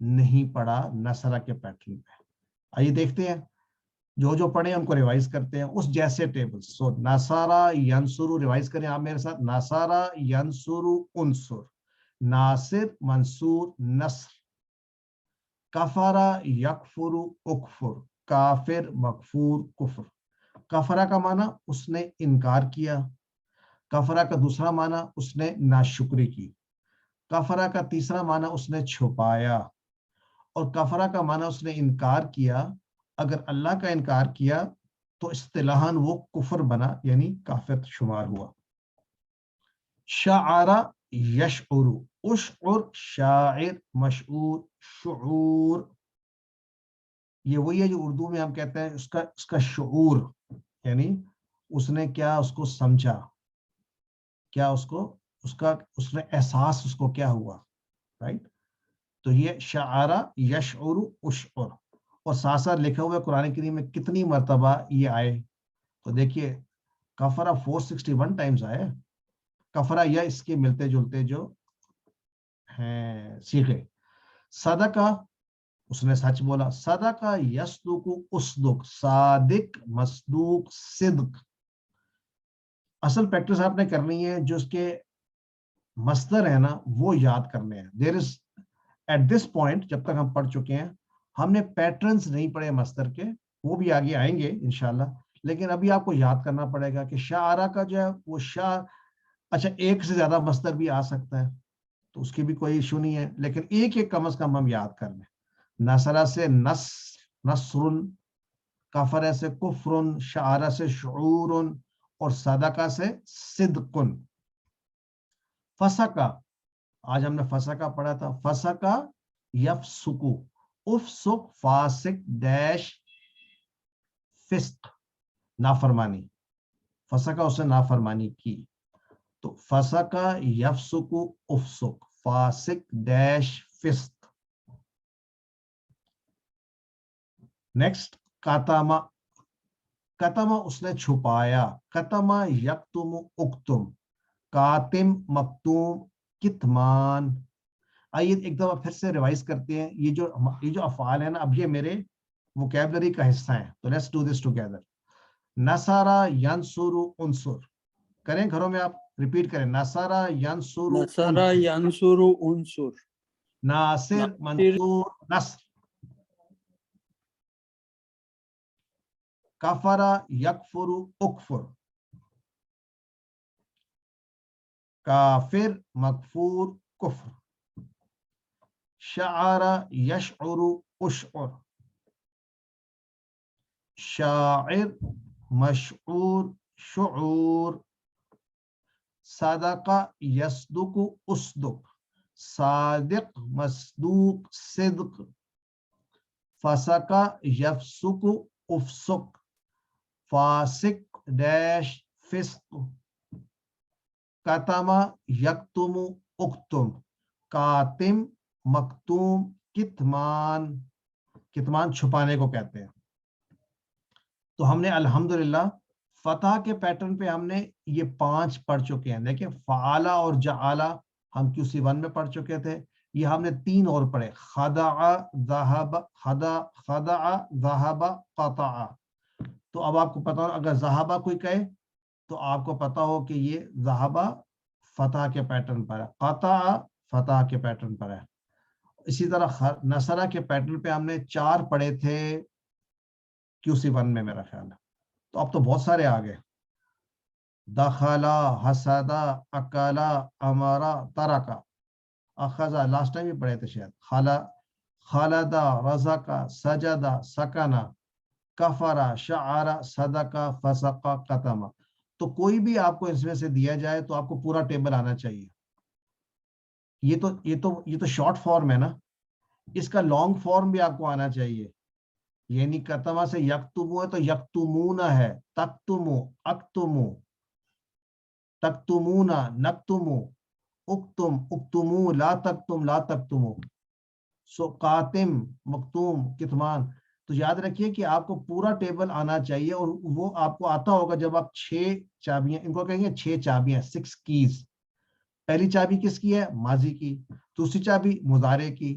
نہیں پڑھا نصرہ کے پیٹرن پہ. آئیے دیکھتے ہیں, جو پڑھے ہم کو ریوائز کرتے ہیں اس جیسے ٹیبل. سو نصرہ ینصر, ریوائز کریں آپ میرے ساتھ, نصرہ ینصر انصر, ناصر منصور نصر, کفرہ یکفر اکفر, کافر مکفور کفر. کفرہ کا معنی اس نے انکار کیا, کفرہ کا دوسرا معنی اس نے ناشکری کی, کفرہ کا تیسرا معنی اس نے چھپایا, اور کفرہ کا معنی اس نے انکار کیا. اگر اللہ کا انکار کیا تو اصطلاحاً وہ کفر بنا, یعنی کافر شمار ہوا. شعر یشعر, اشعر شاعر, مشعور شعور. یہ وہی ہے جو اردو میں ہم کہتے ہیں اس کا شعور, یعنی اس نے کیا اس کو سمجھا, کیا اس نے احساس اس کو کیا ہوا, رائٹ. تو یہ شعر یشعر اشعر, اور ساتھ ساتھ لکھا ہوا ہے قرآن کریم میں کتنی مرتبہ یہ آئے. تو دیکھیے کفرہ 461 ٹائمز آئے. کفرہ یا اس کے ملتے جلتے جو ہیں سیکھے. صدقہ اس نے سچ بولا, صدقہ یصدق اصدق, صادق مصدوق صدق. اصل پریکٹس آپ نے کرنی ہے, جو اس کے مصدر ہے نا وہ یاد کرنے ہیں. دیر از ایٹ دس پوائنٹ جب تک ہم پڑھ چکے ہیں ہم نے پیٹرنز نہیں پڑھے مصدر کے, وہ بھی آگے آئیں گے انشاءاللہ. لیکن ابھی آپ کو یاد کرنا پڑے گا کہ شعرہ کا جو ہے وہ اچھا ایک سے زیادہ مصدر بھی آ سکتا ہے تو اس کی بھی کوئی ایشو نہیں ہے, لیکن ایک کم از کم ہم یاد کر لیں. نصرہ سے نصر, کفرہ سے کفر, شعرہ سے شعور, اور صدقہ سے صدق. فسقہ, آج ہم نے فسقہ پڑھا تھا. فسقہ یفسقو, افسق فاسق ڈیش فسق, نافرمانی. فسقہ اس نے نافرمانی کی, تو فسقہ یفسقو افسق فاسق ڈیش فسق. نیکسٹ کاتما, کتما اس نے چھپایا. کتما یکتم اکتم, کاتم مکتوم کتمان. آئیے ایک دفعہ پھر سے ریوائز کرتے ہیں. یہ جو افعال ہیں نا, اب یہ میرے ووکیبلری کا حصہ ہیں, تو لیٹس ڈو دس ٹوگیدر. نصرہ ینصر انصر, کریں گھروں میں, آپ ریپیٹ کریں. نصرہ ینصر انصر, ناصر منصور نصر, کفرہ یکفر اکفر, کافر مکفور کفر, شعر یشعر اشعر, شاعر مشعور شعور, صدق یصدق اصدق, صادق مصدوق صدق, فسق یفسق افسق, فاسق ڈیش فسق, کتما یکتم اکتم, کاتم مکتوم کتمان. کتمان چھپانے کو کہتے ہیں. تو ہم نے الحمدللہ فتح کے پیٹرن پہ ہم نے یہ 5 پڑھ چکے ہیں. دیکھیں فعالہ اور جعالہ ہم QC1 میں پڑھ چکے تھے, یہ ہم نے 3 اور پڑھے. خدع ذہب, خدع ذہب قطع. تو اب آپ کو پتا ہو اگر ذہبہ کوئی کہے تو آپ کو پتا ہو کہ یہ ذہبہ فتح کے پیٹرن پر ہے, قطع فتح کے پیٹرن پر ہے. اسی طرح نصرہ کے پیٹرن پہ ہم نے 4 پڑھے تھے QC1 میں میرا خیال ہے, تو اب تو بہت سارے آ گئے. دخلا, حسدا, اکلا, امارا, ترکا, اخذا لاسٹ ٹائم بھی پڑھے تھے شاید. خالدا, رزقا, سجدہ, سکنا, کفرا, شعرا, صدقہ, فسقہ, قتما. تو کوئی بھی آپ کو اس میں سے دیا جائے تو آپ کو پورا ٹیبل آنا چاہیے. یہ تو شارٹ فارم ہے نا, اس کا لانگ فارم بھی آپ کو آنا چاہیے. یعنی کتما سے یکتمو ہے تو یکتمون ہے, تکتمو, اکتمو, تکتمونا, نکتمو, اکتم, اکتمو, لا تکتم, لا تکتمو. سو قاتم, مکتوم, کتمان. تو یاد رکھیے کہ آپ کو پورا ٹیبل آنا چاہیے, اور وہ آپ کو آتا ہوگا جب آپ 6 چابیاں, ان کو کہیں گے 6 چابیاں, 6 کیز. پہلی چابی کس کی ہے؟ ماضی کی. دوسری چابی مضارع کی.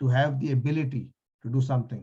to have the ability to do something।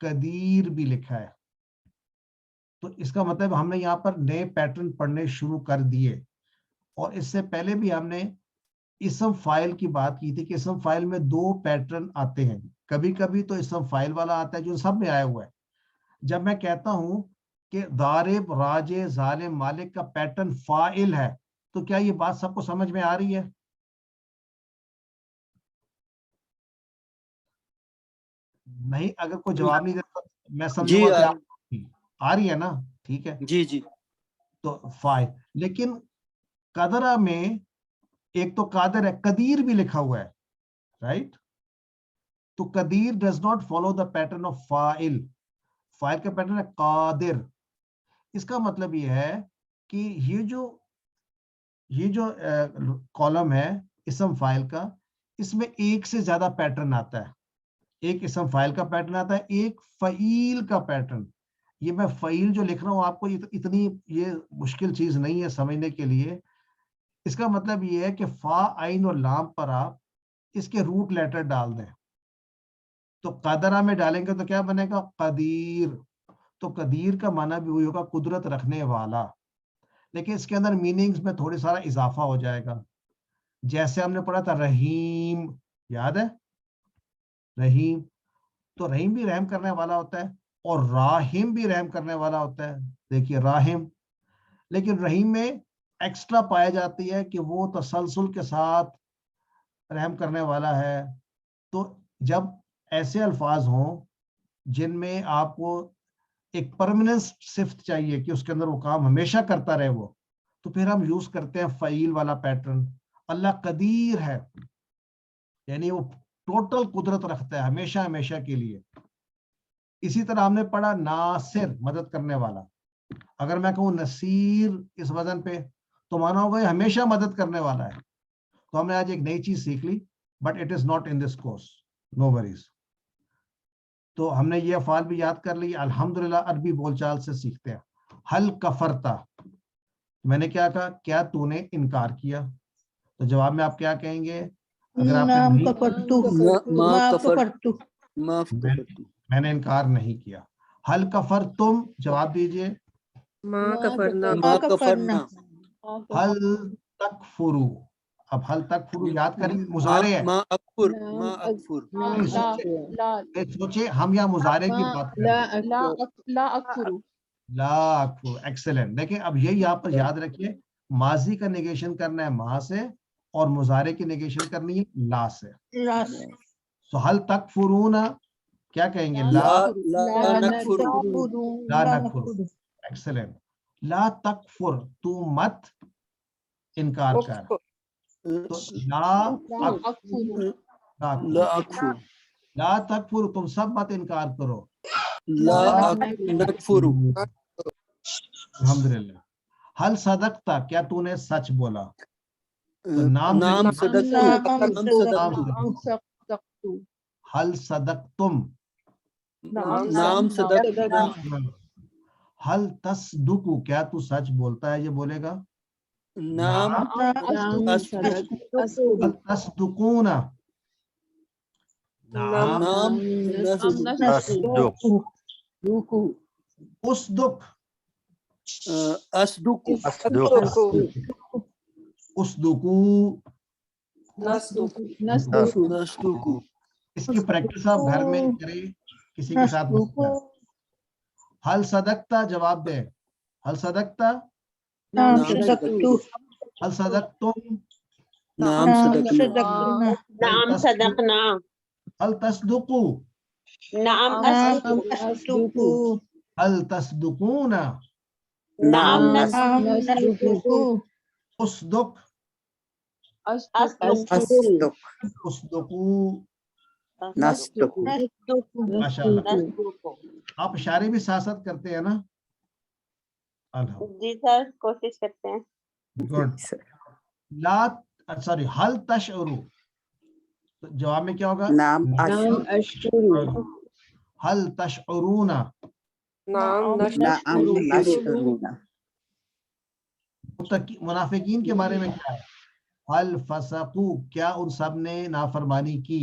قدیر بھی لکھا ہے. تو اس کا مطلب ہم نے یہاں پر نئے پیٹرن پڑھنے شروع کر دیے. اور اس سے پہلے بھی ہم نے اسم فائل کی بات کی تھی کہ اسم فائل میں 2 پیٹرن آتے ہیں. کبھی کبھی تو اسم فائل والا آتا ہے جو سب میں آیا ہوا ہے. جب میں کہتا ہوں کہ ضارب راجع ظالم مالک کا پیٹرن فائل ہے, تو کیا یہ بات سب کو سمجھ میں آ رہی ہے؟ نہیں, اگر کوئی جواب نہیں دیتا میں سمجھوں گا کہ آ رہی ہے نا. ٹھیک ہے جی جی. تو فائل. لیکن قدرہ میں ایک تو قادر ہے, قدیر بھی لکھا ہوا ہے, رائٹ. تو قدیر does not follow the pattern of فائل. فائل کا پیٹرن ہے قادر. اس کا مطلب یہ ہے کہ یہ جو کالم ہے اسم فائل کا, اس میں ایک سے زیادہ پیٹرن آتا ہے. ایک اسم فائل کا پیٹرن آتا ہے, ایک فعیل کا پیٹرن. یہ میں فعیل جو لکھ رہا ہوں آپ کو اتنی یہ مشکل چیز نہیں ہے سمجھنے کے لیے. اس کا مطلب یہ ہے کہ فا عین اور لام پر آپ اس کے روٹ لیٹر ڈال دیں. تو قادرہ میں ڈالیں گے تو کیا بنے گا؟ قدیر. تو قدیر کا معنی بھی وہی ہوگا, قدرت رکھنے والا. لیکن اس کے اندر میننگز میں تھوڑی سارا اضافہ ہو جائے گا. جیسے ہم نے پڑھا تھا رحیم, یاد ہے رحیم. تو رحیم بھی رحم کرنے والا ہوتا ہے اور راہم بھی رحم کرنے والا ہوتا ہے. دیکھیے راہم. لیکن رحیم میں ایکسٹرا پایا جاتی ہے کہ وہ تسلسل کے ساتھ رحم کرنے والا ہے. تو جب ایسے الفاظ ہوں جن میں آپ کو ایک پرماننٹ صفت چاہیے کہ اس کے اندر وہ کام ہمیشہ کرتا رہے وہ, تو پھر ہم یوز کرتے ہیں فعیل والا پیٹرن. اللہ قدیر ہے یعنی وہ ٹوٹل قدرت رکھتا ہے ہمیشہ ہمیشہ کے لیے. اسی طرح ہم نے پڑھا ناصر, مدد کرنے والا. اگر میں کہوں نصیر اس وزن پہ تو مانا ہوگا یہ ہمیشہ مدد کرنے والا ہے. تو ہم نے آج ایک نئی چیز سیکھ لی, but it is not in this course, no worries. تو ہم نے یہ افعال بھی یاد کر لی. الحمدللہ عربی بول چال سے سیکھتے ہیں. حل کفرتا, میں نے کیا کہا, کیا تو نے انکار کیا؟ تو جواب میں آپ کیا کہیں گے؟ اگر آپ میں نے انکار نہیں کیا. حل کفر تم, جواب دیجئے. حل تکفرو. اب حل تکفرو یاد کریں, مضارع ہے. سوچے ہم یہاں مضارع کی بات کر رہے ہیں. لا اکفرو. لا اکفر, ایکسلنٹ. دیکھیں اب یہ یہاں پر یاد رکھیے, ماضی کا نیگیشن کرنا ہے ما سے اور مضارع کی نیگیشن کرنی ہے لا سے. سو حل تکفرون کیا کہیں گے؟ لا نکفر. ایکسلنٹ. لا تکفر, تو مت انکار کر. تو لا تکفر, تم سب مت انکار کرو. الحمدللہ. حل صدقتا, کیا تو نے سچ بولا؟ تو نام حل صدقتم. حل تصدقو, کیا تو سچ بولتا ہے؟ یہ بولے گا تصدقون. اصدق. اصدقو. اس کی پریکٹس آپ گھر میں کریں, کسی کے ساتھ. حل صدقتا, جواب دے. حل صدقتا. حل صدقتم. حل تصدقو. حل تصدقون. اصدق. اصدقو. ماشاءاللہ. آپ اشارے بھی ساتھ ساتھ کرتے ہیں نا؟ جی سر, کوشش کرتے ہیں. گڈ. لا سوری, حل تشعرو, جواب میں کیا ہوگا؟ حل تشعرون. منافقین کے بارے میں کیا ہے؟ حل فسقو, کیا ان سب نے نافرمانی کی؟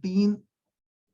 3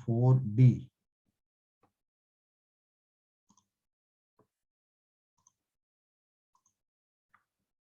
4D।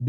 D,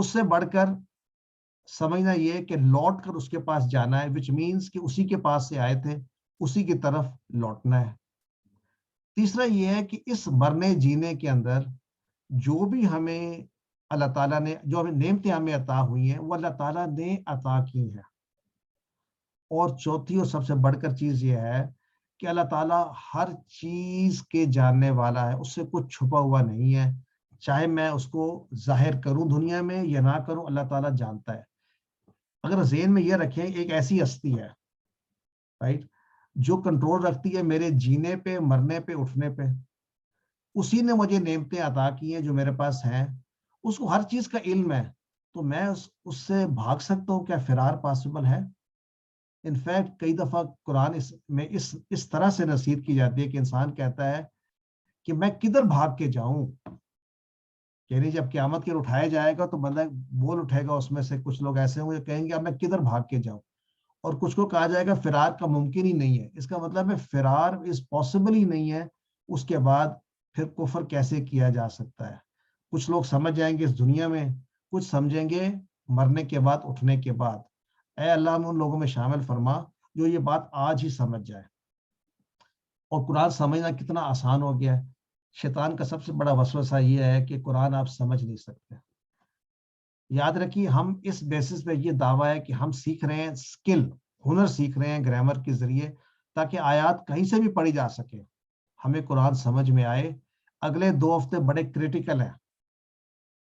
اس سے بڑھ کر سمجھنا یہ کہ لوٹ کر اس کے پاس جانا ہے, which means کہ اسی کے پاس سے آئے تھے اسی کی طرف لوٹنا ہے. تیسرا یہ ہے کہ اس مرنے جینے کے اندر جو بھی ہمیں اللہ تعالیٰ نے, جو ہمیں نعمتیں ہمیں عطا ہوئی ہیں وہ اللہ تعالیٰ نے عطا کی ہیں. اور چوتھی اور سب سے بڑھ کر چیز یہ ہے کہ اللہ تعالیٰ ہر چیز کے جاننے والا ہے, اس سے کچھ چھپا ہوا نہیں ہے. چاہے میں اس کو ظاہر کروں دنیا میں یا نہ کروں, اللہ تعالیٰ جانتا ہے. اگر ذہن میں یہ رکھیں ایک ایسی ہستی ہے رائٹ جو کنٹرول رکھتی ہے میرے جینے پہ, مرنے پہ, اٹھنے پہ, اسی نے مجھے نعمتیں عطا کی ہیں جو میرے پاس ہیں, اس کو ہر چیز کا علم ہے, تو میں اس سے بھاگ سکتا ہوں؟ کیا فرار پاسبل ہے؟ انفیکٹ کئی دفعہ قرآن میں اس طرح سے نصیحت کی جاتی ہے کہ انسان کہتا ہے کہ میں کدھر بھاگ کے جاؤں. یعنی جب قیامت کے اٹھایا جائے گا تو بندہ بول اٹھے گا, اس میں سے کچھ لوگ ایسے ہوں گے کہیں گے اب میں کدھر بھاگ کے جاؤں, اور کچھ کو کہا جائے گا فرار کا ممکن ہی نہیں ہے. اس کا مطلب ہے فرار از پاسبل ہی نہیں ہے. اس کے بعد پھر کفر کیسے کیا جا سکتا ہے؟ کچھ لوگ سمجھ جائیں گے اس دنیا میں, کچھ سمجھیں گے مرنے کے بعد, اٹھنے کے بعد. اے اللہ ہمیں ان لوگوں میں شامل فرما جو یہ بات آج ہی سمجھ جائے. اور قرآن سمجھنا کتنا آسان ہو گیا ہے. شیطان کا سب سے بڑا وسوسہ یہ ہے کہ قرآن آپ سمجھ نہیں سکتے. یاد رکھیے ہم اس بیسس پہ یہ دعویٰ ہے کہ ہم سیکھ رہے ہیں اسکل, ہنر سیکھ رہے ہیں گرامر کے ذریعے, تاکہ آیات کہیں سے بھی پڑھی جا سکے, ہمیں قرآن سمجھ میں آئے. اگلے 2 ہفتے بڑے کریٹیکل ہیں.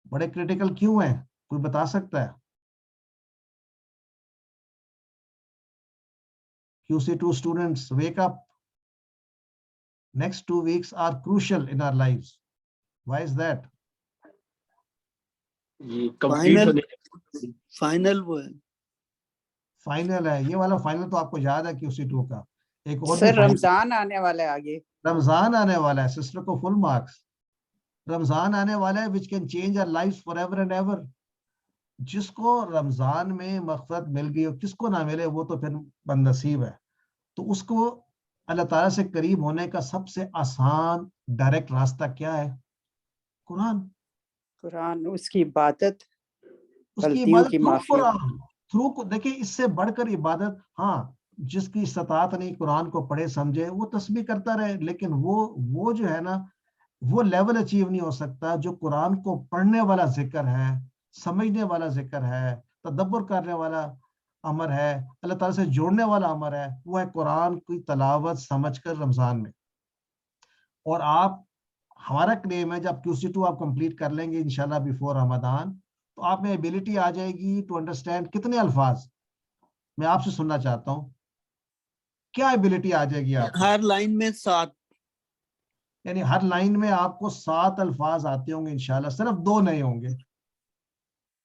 بڑے کریٹیکل کیوں ہیں کوئی بتا سکتا ہے؟ QC2 students, wake up. Next 2 weeks are crucial in our lives. Why is that? Final وہ ہے, فائنل ہے یہ والا. فائنل تو آپ کو یاد ہے QC2 کا. ایک اور سر رمضان آنے والا ہے آگے. رمضان آنے والا ہے سسٹر کو فل مارکس. رمضان آنے والا ہے which can change our lives forever and ever. جس کو رمضان میں مغفرت مل گئی اور کس کو نہ ملے وہ تو پھر بد نصیب ہے. تو اس کو اللہ تعالیٰ سے قریب ہونے کا سب سے آسان ڈائریکٹ راستہ کیا ہے؟ قرآن. اس کی عبادت, اس کی عبادت تھرو دیکھیں اس سے بڑھ کر عبادت. ہاں جس کی استطاعت نہیں قرآن کو پڑھے سمجھے وہ تسبیح کرتا رہے, لیکن وہ جو ہے نا وہ لیول اچیو نہیں ہو سکتا جو قرآن کو پڑھنے والا ذکر ہے, سمجھنے والا ذکر ہے, تدبر کرنے والا امر ہے, اللہ تعالیٰ سے جوڑنے والا امر ہے. وہ ہے قرآن کی تلاوت سمجھ کر رمضان میں. اور آپ, ہمارا کلیم ہے جب QC2 آپ کمپلیٹ کر لیں گے انشاءاللہ بیفور رمضان, تو آپ میں ایبیلٹی آ جائے گی ٹو انڈرسٹینڈ. کتنے الفاظ میں آپ سے سننا چاہتا ہوں, کیا ایبیلٹی آ جائے گی آپ؟ ہر لائن میں 7, یعنی ہر لائن میں آپ کو 7 الفاظ آتے ہوں گے انشاءاللہ, صرف 2 نہیں ہوں گے.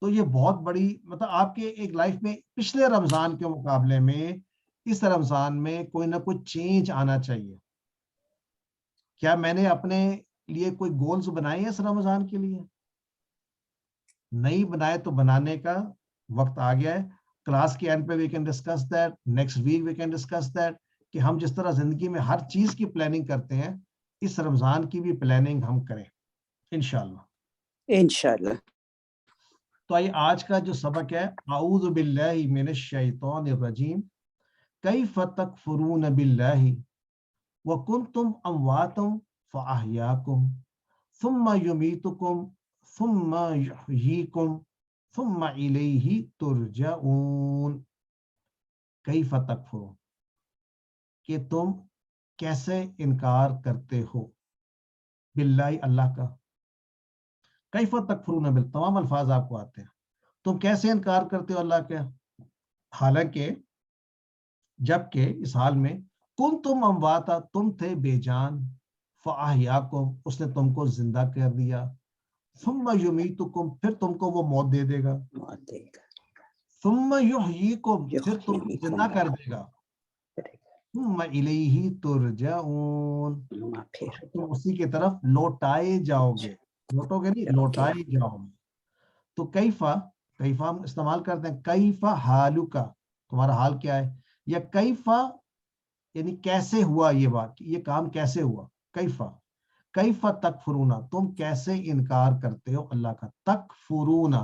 تو یہ بہت بڑی, مطلب آپ کے ایک لائف میں پچھلے رمضان کے مقابلے میں اس رمضان میں کوئی نہ کوئی چینج آنا چاہیے. کیا میں نے اپنے لیے کوئی گولز بنائے ہیں اس رمضان کے لیے؟ نہیں بنائے تو بنانے کا وقت آ گیا ہے. کلاس کے اینڈ پہ we can discuss that, next week we can discuss that, کہ ہم جس طرح زندگی میں ہر چیز کی پلاننگ کرتے ہیں اس رمضان کی بھی پلاننگ ہم کریں انشاءاللہ. تو آئیے آج کا جو سبق ہے, اعوذ باللہ من الشیطان الرجیم, کیف تکفرون باللہ وکنتم امواتا فاحیاکم ثم یمیتکم ثم یحییکم ثم الیہ ترجعون. کیف تکفرون, کہ تم کیسے انکار کرتے ہو, باللہ اللہ کا. کیف تکفرون بال, تمام الفاظ آپ کو آتے ہیں. تم کیسے انکار کرتے ہو اللہ کے, حالانکہ جبکہ اس حال میں کنتم امواتا, تم تھے بے جان, فاحیاکم, اس نے تم کو زندہ کر دیا, ثم یمیتکم, پھر تم کو وہ موت دے دے گا, ثم یحییکم, پھر تم کو زندہ کر دے گا, ثم الیہ ترجعون, تم اسی کی طرف لوٹائے جاؤ گے. لوٹو گے نہیں, لوٹائے جاؤ گے. تو کیفا ہم استعمال کرتے ہیں, کیفا حالکا, تمہارا حال کیا ہے, یا کیفا یعنی کیسے ہوا یہ بات, یہ کام کیسے ہوا. کیفا تکفرونا, تم کیسے انکار کرتے ہو اللہ کا. تکفرونا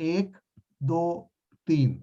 1 2 3।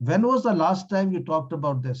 When was the last time you talked about this?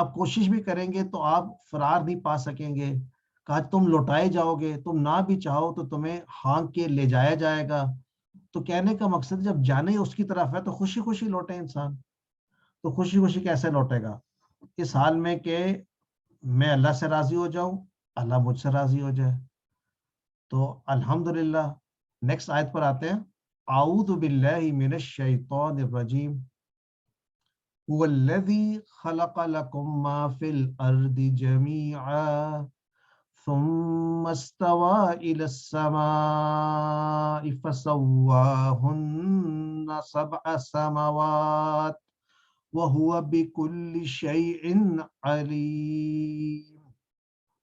آپ کوشش بھی کریں گے تو آپ فرار نہیں پا سکیں گے. کہا تم لوٹائے جاؤ گے, تم نہ بھی چاہو تو تمہیں ہانک کے لے جایا جائے گا. تو کہنے کا مقصد جب جانے اس کی طرف ہے تو خوشی خوشی لوٹے انسان. تو خوشی خوشی کیسے لوٹے گا؟ اس حال میں کہ میں اللہ سے راضی ہو جاؤں, اللہ مجھ سے راضی ہو جائے. تو الحمدللہ نیکسٹ آیت پر آتے ہیں. اعوذ باللہ من الشیطان الرجیم هو الذی خلق لکم ما فی الارض جمیعا ثم استوى الى السماء فسواهن سبع سماوات وهو بكل شيء عليم.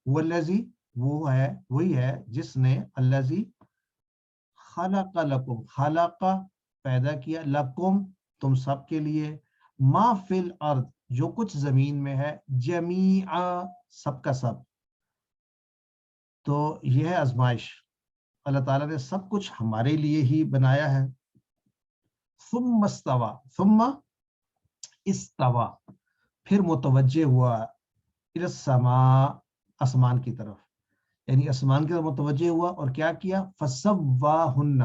والذی وہی ہے جس نے الذی خلق لکم, خلق پیدا کیا, لکم تم سب کے لیے, ما فی الارض جو کچھ زمین میں ہے, جمیعا سب کا سب. تو یہ ہے آزمائش, اللہ تعالیٰ نے سب کچھ ہمارے لیے ہی بنایا ہے. ثم استوى, ثم استوى پھر متوجہ ہوا, الى السماء آسمان کی طرف, یعنی آسمان کی طرف متوجہ ہوا اور کیا کیا؟ فسواہن,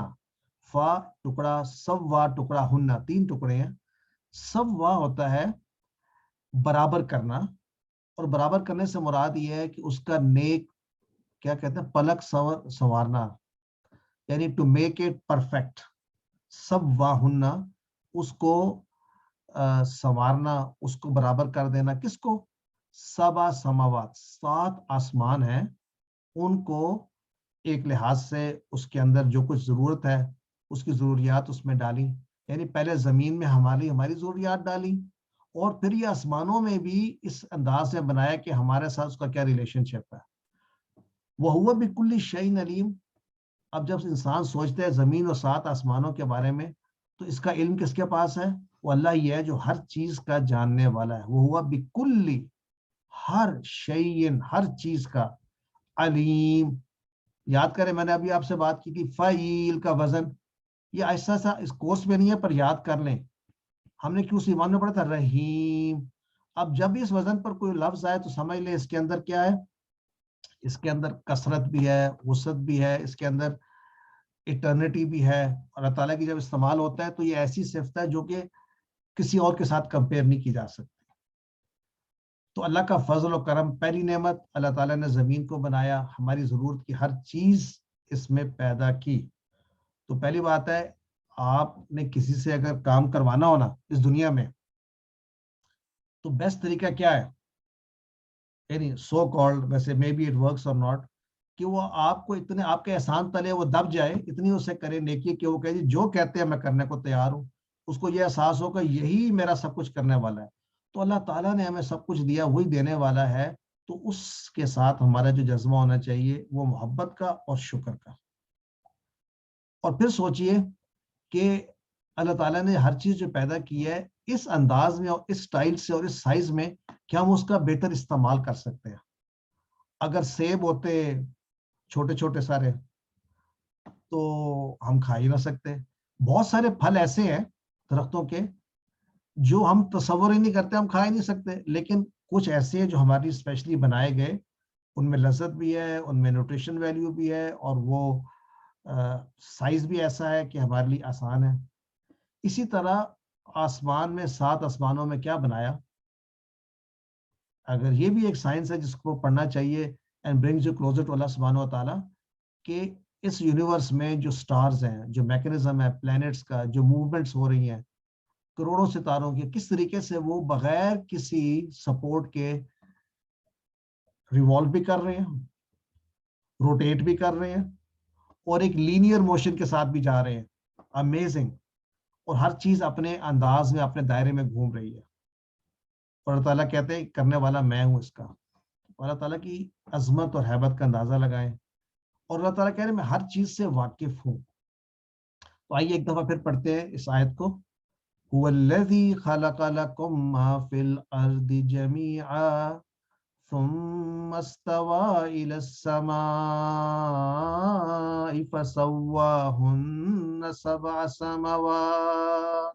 فا ٹکڑا, سوا ٹکڑا, ہننا تین ٹکڑے ہیں. سوا ہوتا ہے برابر کرنا, اور برابر کرنے سے مراد یہ ہے کہ اس کا نیک کیا کہتے ہیں, پلک سنوارنا, یعنی ٹو میک اٹ پرفیکٹ. سواہن اس کو سنوارنا, اس کو برابر کر دینا. کس کو؟ سبع سماوات, 7 آسمان ہیں, ان کو ایک لحاظ سے اس کے اندر جو کچھ ضرورت ہے اس کی ضروریات اس میں ڈالی. یعنی پہلے زمین میں ہماری ضروریات ڈالی, اور پھر یہ آسمانوں میں بھی اس انداز سے بنایا کہ ہمارے ساتھ اس کا کیا ریلیشن شپ ہے. وَهُوَ بِكُلِّ شَيْءٍ عَلِيمٌ. اب جب انسان سوچتے ہے زمین اور 7 آسمانوں کے بارے میں, تو اس کا علم کس کے پاس ہے؟ وہ اللہ ہی ہے جو ہر چیز کا جاننے والا ہے. وَهُوَ بِكُلِّ, ہر شیئن, ہر چیز کا, علیم. یاد کریں میں نے ابھی آپ سے بات کی تھی, فعیل کا وزن, یہ ایسا سا اس کورس میں نہیں ہے پر یاد کر لیں. ہم نے کیوں ایمان میں پڑھا تھا رحیم. اب جب بھی اس وزن پر کوئی لفظ آئے تو سمجھ لیں اس کے اندر کیا ہے, اس کے اندر کثرت بھی ہے, وسعت بھی ہے, اس کے اندر ایٹرنیٹی بھی ہے. اللہ تعالیٰ کی جب استعمال ہوتا ہے تو یہ ایسی صفت ہے جو کہ کسی اور کے ساتھ کمپیئر نہیں کی جا سکتی. تو اللہ کا فضل و کرم, پہلی نعمت اللہ تعالیٰ نے زمین کو بنایا, ہماری ضرورت کی ہر چیز اس میں پیدا کی. تو پہلی بات ہے, آپ نے کسی سے اگر کام کروانا ہونا اس دنیا میں تو بیسٹ طریقہ کیا ہے, یعنی سو کالڈ, ویسے مے بی اٹ ورکس اور ناٹ, کہ وہ آپ کو اتنے آپ کے احسان تلے وہ دب جائے, اتنی اسے کرے نیکی کہ وہ کہے جو کہتے ہیں میں کرنے کو تیار ہوں. اس کو یہ احساس ہوگا یہی میرا سب کچھ کرنے والا ہے. تو اللہ تعالیٰ نے ہمیں سب کچھ دیا, وہی دینے والا ہے. تو اس کے ساتھ ہمارا جو جذبہ ہونا چاہیے وہ محبت کا اور شکر کا. اور پھر سوچئے کہ اللہ تعالیٰ نے ہر چیز جو پیدا کی ہے اس انداز میں اور اس سٹائل سے اور اس سائز میں کہ ہم اس کا بہتر استعمال کر سکتے ہیں. اگر سیب ہوتے چھوٹے چھوٹے سارے تو ہم کھا ہی نہ سکتے. بہت سارے پھل ایسے ہیں درختوں کے جو ہم تصور ہی نہیں کرتے, ہم کھا ہی نہیں سکتے, لیکن کچھ ایسے ہیں جو ہماری اسپیشلی بنائے گئے, ان میں لذت بھی ہے, ان میں نیوٹریشن ویلیو بھی ہے, اور وہ سائز بھی ایسا ہے کہ ہمارے لیے آسان ہے. اسی طرح آسمان میں 7 آسمانوں میں کیا بنایا, اگر یہ بھی ایک سائنس ہے جس کو پڑھنا چاہیے, and brings you closer to اللہ سبحانہ و تعالیٰ, کہ اس یونیورس میں جو سٹارز ہیں, جو میکنزم ہے پلانٹس کا, جو موومنٹس ہو رہی ہیں کروڑوں ستاروں کی, کس طریقے سے وہ بغیر کسی سپورٹ کے ریوالو بھی کر رہے ہیں, روٹیٹ بھی کر رہے ہیں, اور ایک لینئر موشن کے ساتھ بھی جا رہے ہیں. امیزنگ. اور ہر چیز اپنے انداز میں اپنے دائرے میں گھوم رہی ہے. اور اللہ تعالیٰ کہتے ہیں کرنے والا میں ہوں اس کا. اللہ تعالیٰ کی عظمت اور ہیبت کا اندازہ لگائیں. اور اللہ تعالیٰ کہہ رہے ہیں میں ہر چیز سے واقف ہوں. تو آئیے ایک دفعہ پھر پڑھتے ہیں اس آیت کو. هو الذی خلق لکم ما فی الارض جمیعا ثم استوى الى السماء فسواهن 7 سماوات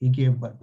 he gave birth।